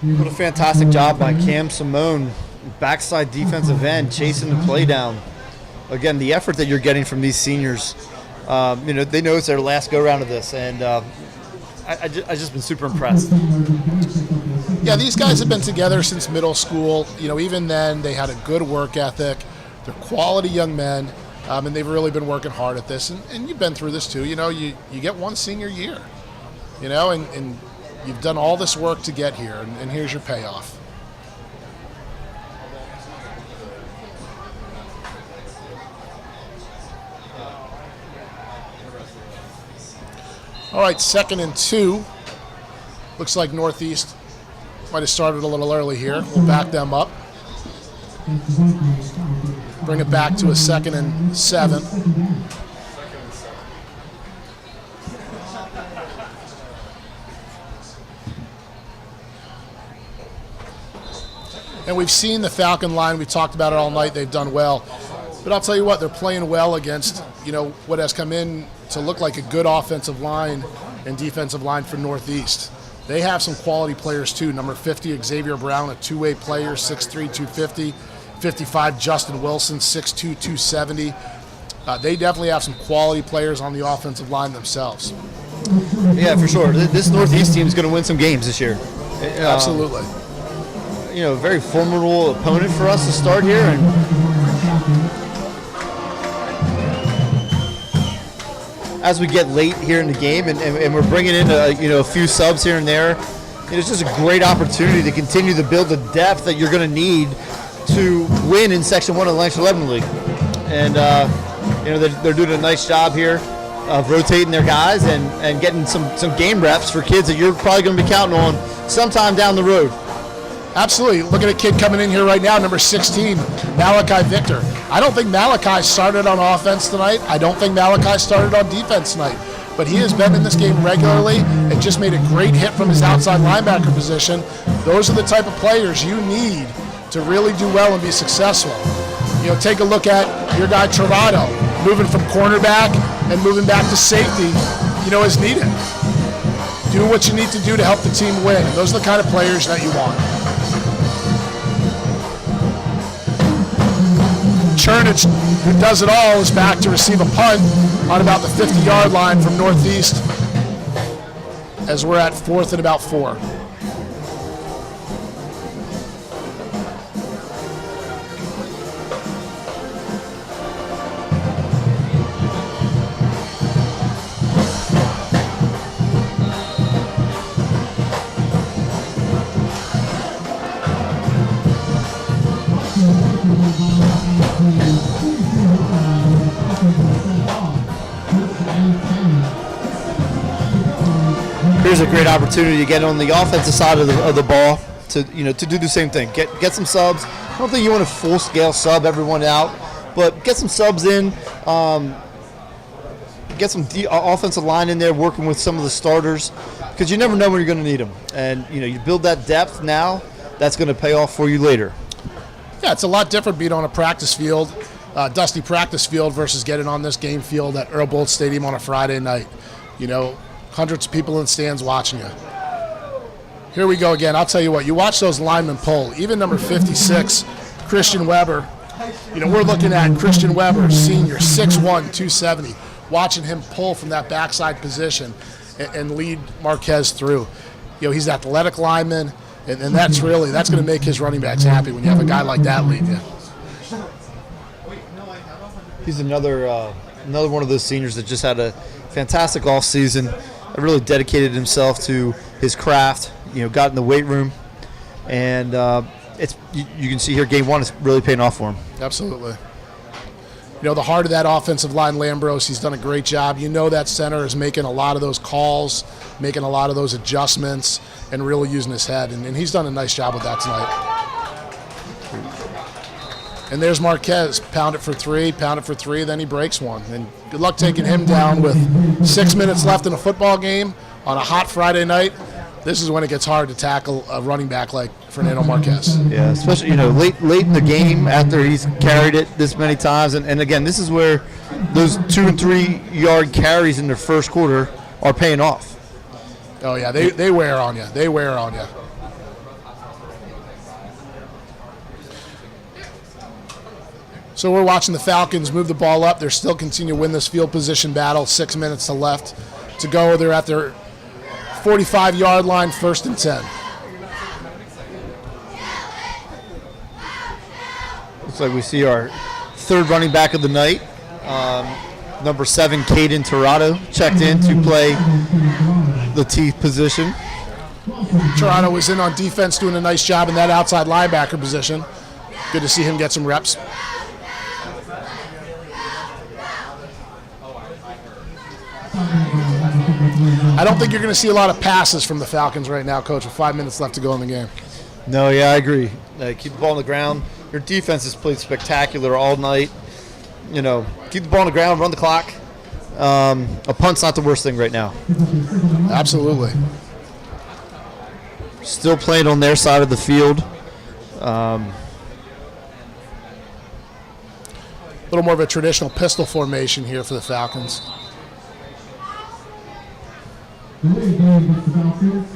What a fantastic job by Cam Simone, backside defensive end, chasing the play down. Again, the effort that you're getting from these seniors, they know it's their last go-round of this, and I've just been super impressed. Yeah, these guys have been together since middle school. Even then, they had a good work ethic. They're quality young men, and they've really been working hard at this. And you've been through this too. You get one senior year, and you've done all this work to get here, and here's your payoff. All right, 2nd and 2. Looks like Northeast might have started a little early here. We'll back them up. Bring it back to a 2nd and 7. And we've seen the Falcon line. We talked about it all night. They've done well. But I'll tell you what, they're playing well against, what has come in to look like a good offensive line and defensive line for Northeast. They have some quality players too. Number 50, Xavier Brown, a two-way player, 6'3", 250. 55, Justin Wilson, 6'2", 270. They definitely have some quality players on the offensive line themselves. Yeah, for sure. This Northeast team is going to win some games this year. Absolutely. A very formidable opponent for us to start here, and as we get late here in the game, and we're bringing in a few subs here and there, it's just a great opportunity to continue to build the depth that you're going to need to win in Section 1 of the Langston 11 League. And they're doing a nice job here of rotating their guys and getting some game reps for kids that you're probably going to be counting on sometime down the road. Absolutely. Look at a kid coming in here right now, number 16, Malachi Victor. I don't think Malachi started on offense tonight. I don't think Malachi started on defense tonight. But he has been in this game regularly and just made a great hit from his outside linebacker position. Those are the type of players you need to really do well and be successful. Take a look at your guy Travado, moving from cornerback and moving back to safety, as needed. Do what you need to do to help the team win. And those are the kind of players that you want. Chernich, who does it all, is back to receive a punt on about the 50-yard line from Northeast as we're at 4th and about 4. Here's a great opportunity to get on the offensive side of the ball to do the same thing. Get some subs. I don't think you want to full scale sub everyone out, but get some subs in. Get some offensive line in there working with some of the starters, because you never know when you're going to need them. And you build that depth now. That's going to pay off for you later. Yeah, it's a lot different being on a practice field, dusty practice field, versus getting on this game field at Earl Boltz Stadium on a Friday night. Hundreds of people in the stands watching you. Here we go again. I'll tell you what, you watch those linemen pull. Even number 56, Christian Weber. We're looking at Christian Weber, senior, 6'1", 270, watching him pull from that backside position and lead Marquez through. He's an athletic lineman, and that's going to make his running backs happy when you have a guy like that lead you. He's another one of those seniors that just had a fantastic off season. Really dedicated himself to his craft. Got in the weight room, and you can see here game 1 is really paying off for him. Absolutely. The heart of that offensive line, Lambros, he's done a great job. That center is making a lot of those calls, making a lot of those adjustments, and really using his head, and he's done a nice job with that tonight. And there's Marquez, pound it for three, then he breaks one. And good luck taking him down with 6 minutes left in a football game on a hot Friday night. This is when it gets hard to tackle a running back like Fernando Marquez. Yeah, especially late in the game after he's carried it this many times, and again, this is where those 2 and 3 yard carries in the first quarter are paying off. Oh yeah, they wear on you. They wear on you. So we're watching the Falcons move the ball up. They're still continue to win this field position battle. 6 minutes left to go. They're at their 45-yard line, 1st and 10. Looks like we see our third running back of the night. Number 7, Caden Tirado, checked in to play the T position. Toronto was in on defense doing a nice job in that outside linebacker position. Good to see him get some reps. I don't think you're going to see a lot of passes from the Falcons right now, Coach, with 5 minutes left to go in the game. No, yeah, I agree. Keep the ball on the ground. Your defense has played spectacular all night. Keep the ball on the ground, run the clock. A punt's not the worst thing right now. Absolutely. Still playing on their side of the field. A little more of a traditional pistol formation here for the Falcons. The late game with the Falcons.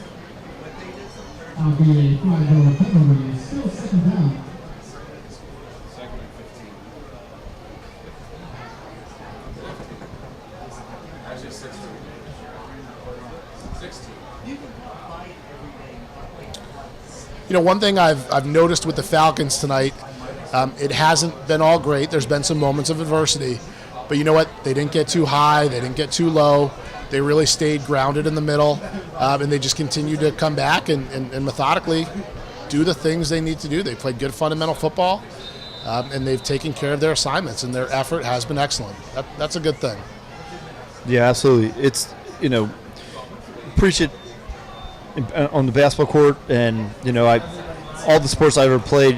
The 5-yard penalty, still 2nd down. One thing I've noticed with the Falcons tonight, it hasn't been all great. There's been some moments of adversity. But you know what? They didn't get too high. They didn't get too low. They really stayed grounded in the middle. And they just continued to come back and methodically do the things they need to do. They played good fundamental football. And they've taken care of their assignments. And their effort has been excellent. That's a good thing. Yeah, absolutely. It's, preach it on the basketball court, and all the sports I ever played,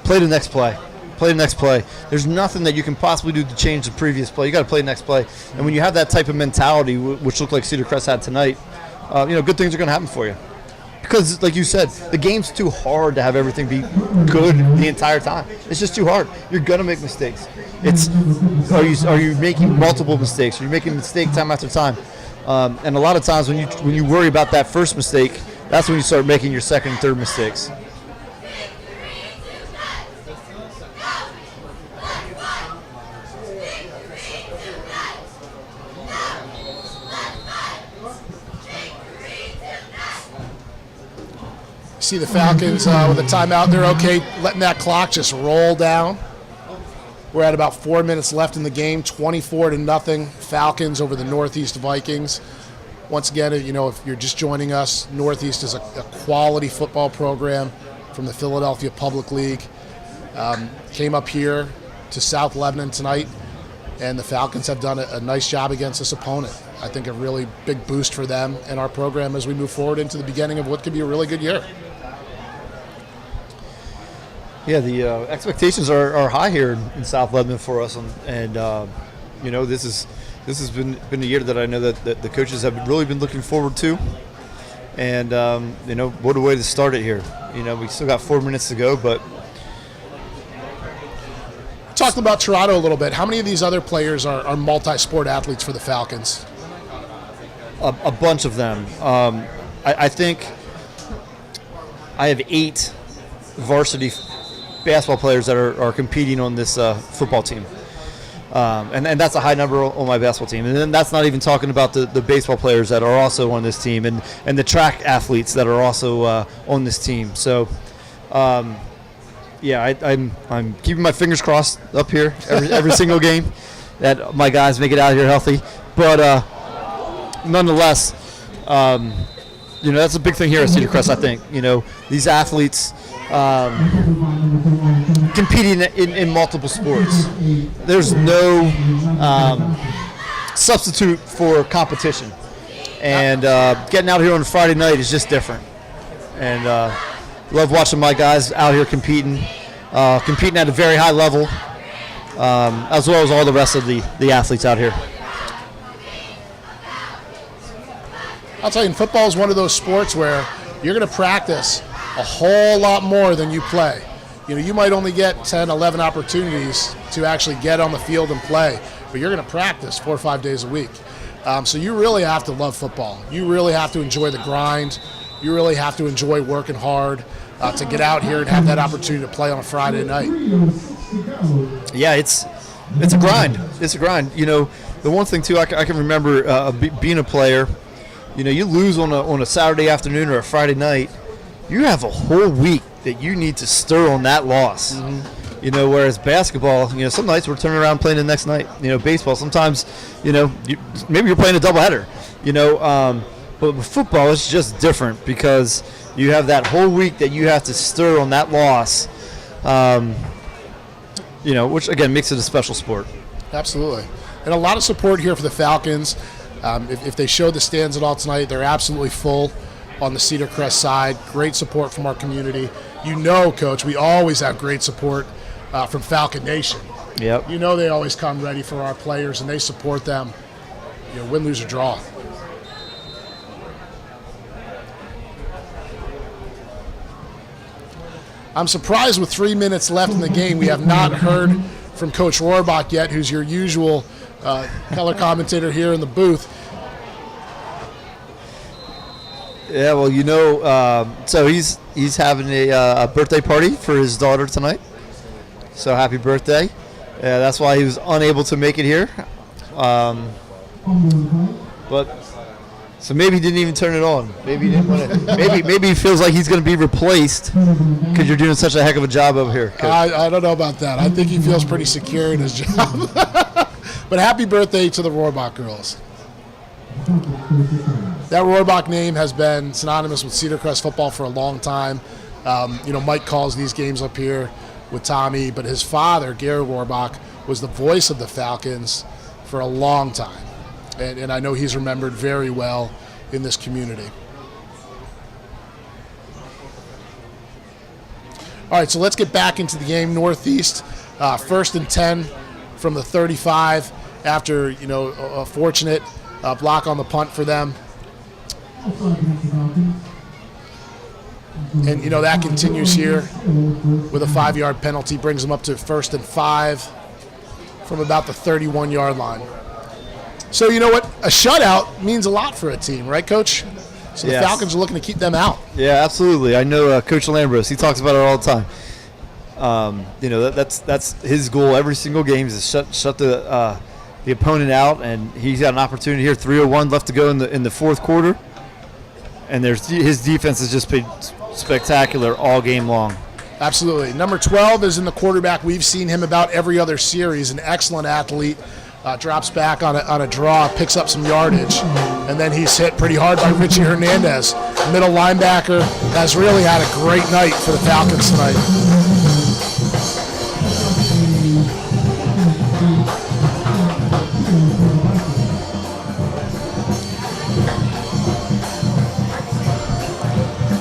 play the next play. Play the next play. There's nothing that you can possibly do to change the previous play. You got to play the next play. And when you have that type of mentality, which looked like Cedar Crest had tonight, good things are going to happen for you. Because, like you said, the game's too hard to have everything be good the entire time. It's just too hard. You're going to make mistakes. Are you making multiple mistakes? Are you making mistake time after time? And a lot of times when you worry about that first mistake, that's when you start making your second and third mistakes. See the Falcons with a timeout. They're okay letting that clock just roll down. We're at about 4 minutes left in the game, 24-0 Falcons over the Northeast Vikings. Once again, if you're just joining us, Northeast is a quality football program from the Philadelphia Public League. Came up here to South Lebanon tonight, and the Falcons have done a nice job against this opponent. I think a really big boost for them and our program as we move forward into the beginning of what could be a really good year. Yeah, the expectations are high here in South Lebanon for us, and this has been a year that I know that the coaches have really been looking forward to, and what a way to start it here. We still got 4 minutes to go, but Talk about Toronto a little bit. How many of these other players are multi-sport athletes for the Falcons? a bunch of them. I think I have 8 varsity basketball players that are competing on this football team. And that's a high number on my basketball team. And then that's not even talking about the baseball players that are also on this team and the track athletes that are also on this team. So, I'm keeping my fingers crossed up here every single game that my guys make it out here healthy. But nonetheless, that's a big thing here at Cedar Crest, I think. These athletes competing in multiple sports. There's no substitute for competition. And getting out here on a Friday night is just different. And love watching my guys out here competing. competing at a very high level, as well as all the rest of the athletes out here. I'll tell you, in football is one of those sports where you're going to practice a whole lot more than you play. You know, you might only get 10, 11 opportunities to actually get on the field and play, but you're going to practice 4 or 5 days a week. So you really have to love football. You really have to enjoy the grind. You really have to enjoy working hard to get out here and have that opportunity to play on a Friday night. Yeah, it's a grind. It's a grind. You know, the one thing too, I can remember being a player. You know, you lose on a Saturday afternoon or a Friday night, you have a whole week that you need to stir on that loss. You know, whereas basketball, you know, some nights we're turning around playing the next night. You know, baseball, sometimes, you know, maybe you're playing a doubleheader. You know, but with football, it's just different because you have that whole week that you have to stir on that loss. You know, which again makes it a special sport. Absolutely. And a lot of support here for the Falcons. If they show the stands at all tonight, they're absolutely full on the Cedar Crest side. Great support from our community. You know, Coach, we always have great support from Falcon Nation. Yep. You know they always come ready for our players, and they support them, you know, win, lose, or draw. I'm surprised with 3 minutes left in the game, we have not heard from Coach Rohrbach yet, who's your usual color commentator here in the booth. Yeah, well, you know, so he's having a birthday party for his daughter tonight. So happy birthday! Yeah, that's why he was unable to make it here. But so maybe he didn't even turn it on. Maybe he didn't want to. Maybe he feels like he's going to be replaced because you're doing such a heck of a job over here. I don't know about that. I think he feels pretty secure in his job. But happy birthday to the Rohrbach girls. That Rohrbach name has been synonymous with Cedar Crest football for a long time. You know, Mike calls these games up here with Tommy, but his father, Gary Rohrbach, was the voice of the Falcons for a long time. And I know he's remembered very well in this community. All right, so let's get back into the game. Northeast, 1st and 10 from the 35 after, you know, a fortunate block on the punt for them. And, you know, that continues here with a 5-yard penalty, brings them up to 1st and 5 from about the 31-yard line. So, you know what? A shutout means a lot for a team, right, Coach? So the Falcons are looking to keep them out. Yeah, absolutely. I know Coach Lambros, he talks about it all the time. You know, that's his goal every single game is to shut the opponent out, and he's got an opportunity here. 3:01 left to go in the fourth quarter, and his defense has just been spectacular all game long. Absolutely. Number 12 is in the quarterback. We've seen him about every other series. An excellent athlete. Drops back on a draw, picks up some yardage, and then he's hit pretty hard by Richie Hernandez. Middle linebacker has really had a great night for the Falcons tonight.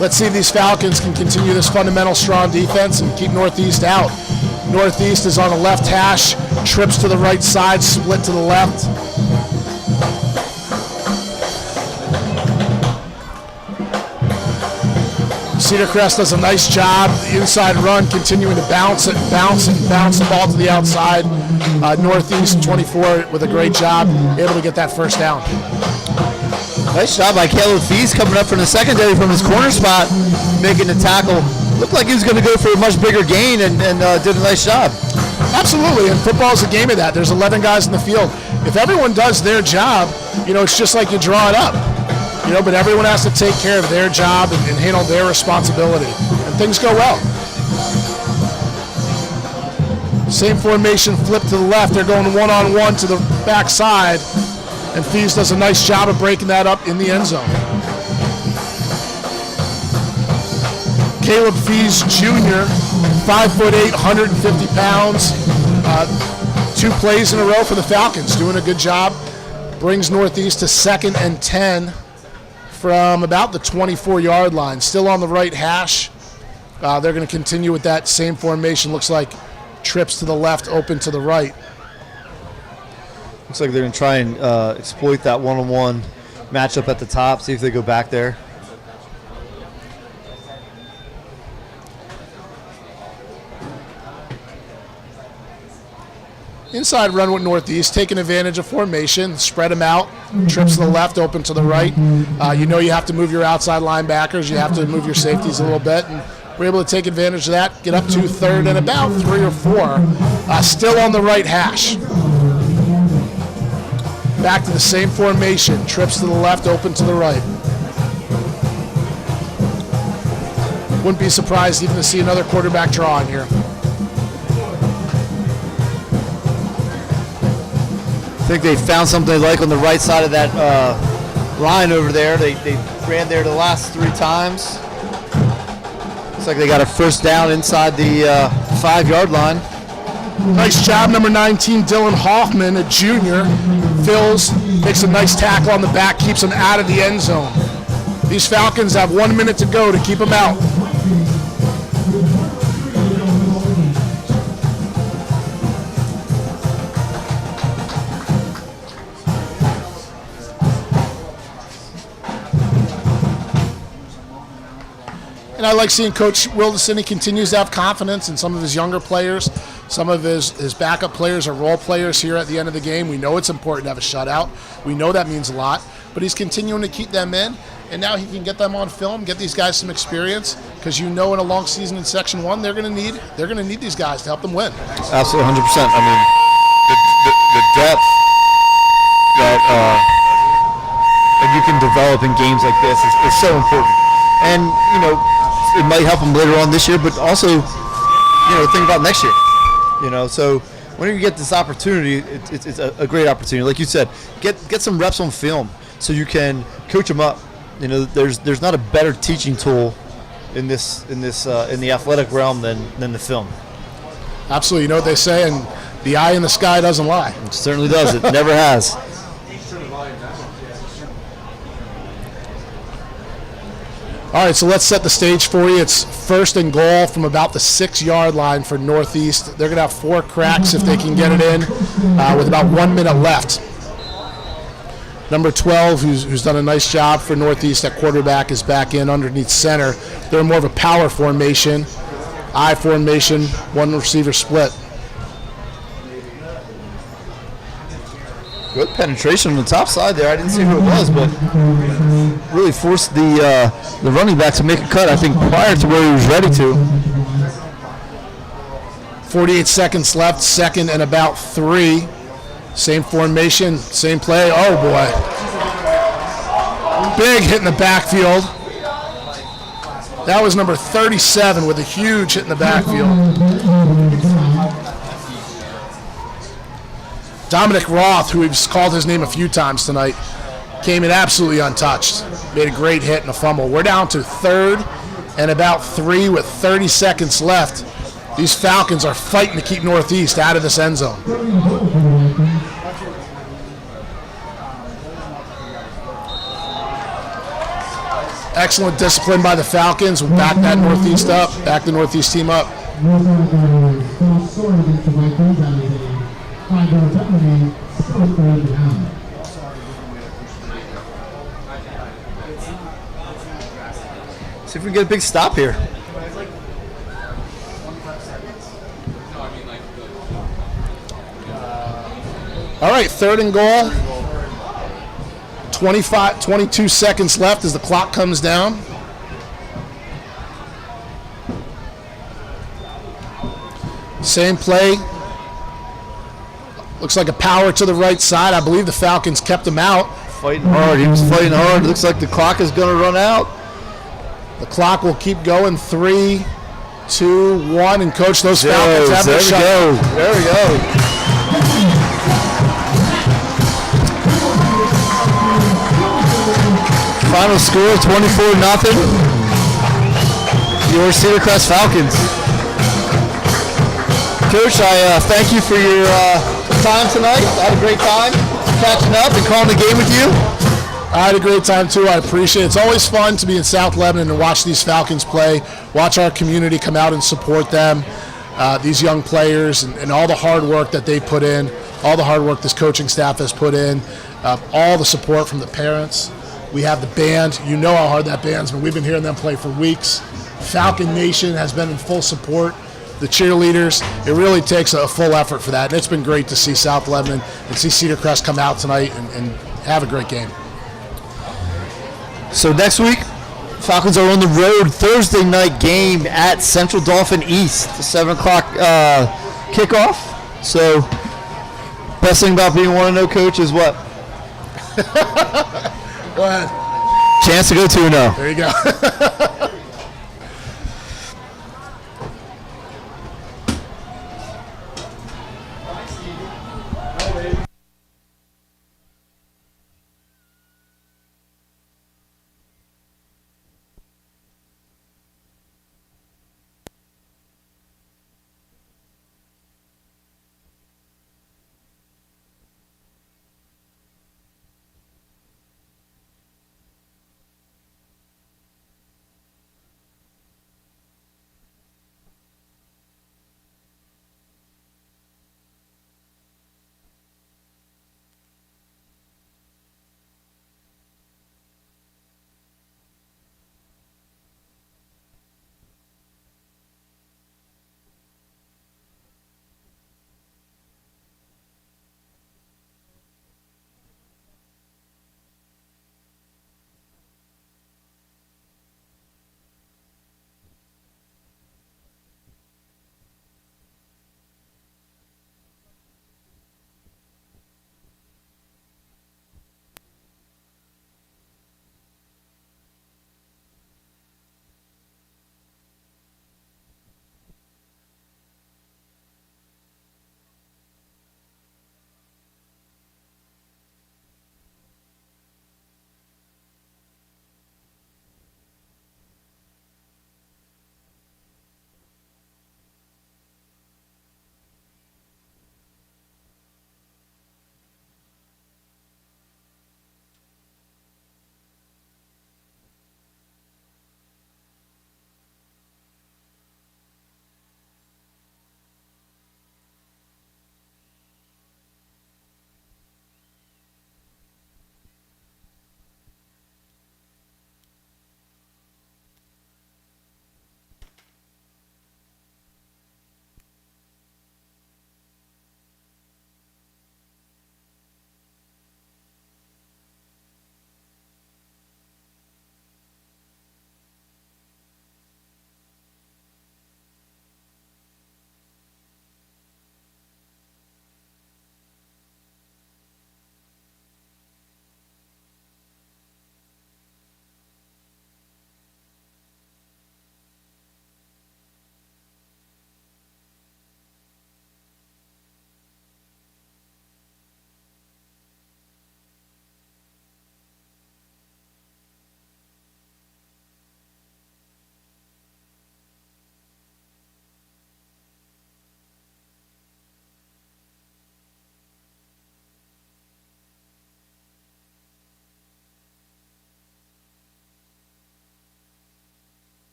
Let's see if these Falcons can continue this fundamental strong defense and keep Northeast out. Northeast is on the left hash, trips to the right side, split to the left. Cedar Crest does a nice job. The inside run, continuing to bounce the ball to the outside. Northeast 24 with a great job, able to get that first down. Nice job by Caleb Fees coming up from the secondary from his corner spot, making the tackle. Looked like he was going to go for a much bigger gain and did a nice job. Absolutely, and football is a game of that. There's 11 guys in the field. If everyone does their job, you know, it's just like you draw it up. You know, but everyone has to take care of their job and handle their responsibility, and things go well. Same formation, flip to the left. They're going one-on-one to the backside, and Fees does a nice job of breaking that up in the end zone. Caleb Fees Jr., 5'8", 150 pounds. 2 plays in a row for the Falcons, doing a good job. Brings Northeast to 2nd and 10 from about the 24-yard line. Still on the right hash. They're going to continue with that same formation. Looks like trips to the left, open to the right. Looks like they're going to try and exploit that one-on-one matchup at the top, see if they go back there. Inside run with Northeast, taking advantage of formation, spread them out, trips to the left, open to the right. You know you have to move your outside linebackers, you have to move your safeties a little bit, and we're able to take advantage of that, get up to third and about 3 or 4, still on the right hash. Back to the same formation, trips to the left, open to the right. Wouldn't be surprised even to see another quarterback draw in here. I think they found something they like on the right side of that line over there. They ran there the last 3 times. Looks like they got a first down inside the 5-yard line. Nice job, number 19, Dylan Hoffman, a junior. Fills, makes a nice tackle on the back, keeps him out of the end zone. These Falcons have 1 minute to go to keep them out. And I like seeing Coach Wilderson. He continues to have confidence in some of his younger players. Some of his backup players are role players here at the end of the game. We know it's important to have a shutout. We know that means a lot. But he's continuing to keep them in. And now he can get them on film, get these guys some experience. Because you know in a long season in Section 1, they're going to need these guys to help them win. Absolutely, 100%. I mean, the depth that you can develop in games like this is so important. And, you know, it might help them later on this year, but also, you know, think about next year. You know, so whenever you get this opportunity, it's a great opportunity. Like you said, get some reps on film so you can coach them up. You know, there's not a better teaching tool in the athletic realm than the film. Absolutely. You know what they say, and the eye in the sky doesn't lie. It certainly does. It never has. All right, so let's set the stage for you. It's 1st and goal from about the 6-yard line for Northeast. They're going to have 4 cracks if they can get it in with about 1 minute left. Number 12, who's done a nice job for Northeast at quarterback, is back in underneath center. They're more of a power formation, I formation, 1 receiver split. Good penetration on the top side there. I didn't see who it was, but really forced the running back to make a cut, I think, prior to where he was ready to. 48 seconds left, 2nd and about 3. Same formation, same play. Oh, boy. Big hit in the backfield. That was number 37 with a huge hit in the backfield. Dominic Roth, who we've called his name a few times tonight, came in absolutely untouched. Made a great hit and a fumble. We're down to 3rd and about 3 with 30 seconds left. These Falcons are fighting to keep Northeast out of this end zone. Excellent discipline by the Falcons. We'll back that Northeast up, back the Northeast team up. See if we can get a big stop here. All right, 3rd and goal. 22 seconds left as the clock comes down. Same play. Looks like a power to the right side. I believe the Falcons kept him out. Fighting hard. He was fighting hard. Looks like the clock is going to run out. The clock will keep going. 3, 2, 1, and coach, those Falcons have their shot. There we go. Final score 24-0. Your Cedar Crest Falcons. Coach, I thank you for your time tonight. I had a great time catching up and calling the game with you. I had a great time too. I appreciate it. It's always fun to be in South Lebanon and watch these Falcons play, watch our community come out and support them, these young players, and all the hard work that they put in, all the hard work this coaching staff has put in, all the support from the parents. We have the band. You know how hard that band's been. We've been hearing them play for weeks. Falcon Nation has been in full support. The cheerleaders, it really takes a full effort for that. And it's been great to see South Lebanon and see Cedar Crest come out tonight and have a great game. So next week, Falcons are on the road. Thursday night game at Central Dauphin East, the 7 o'clock kickoff. So best thing about being 1-0 coach is what? Go ahead. Chance to go 2-0. There you go.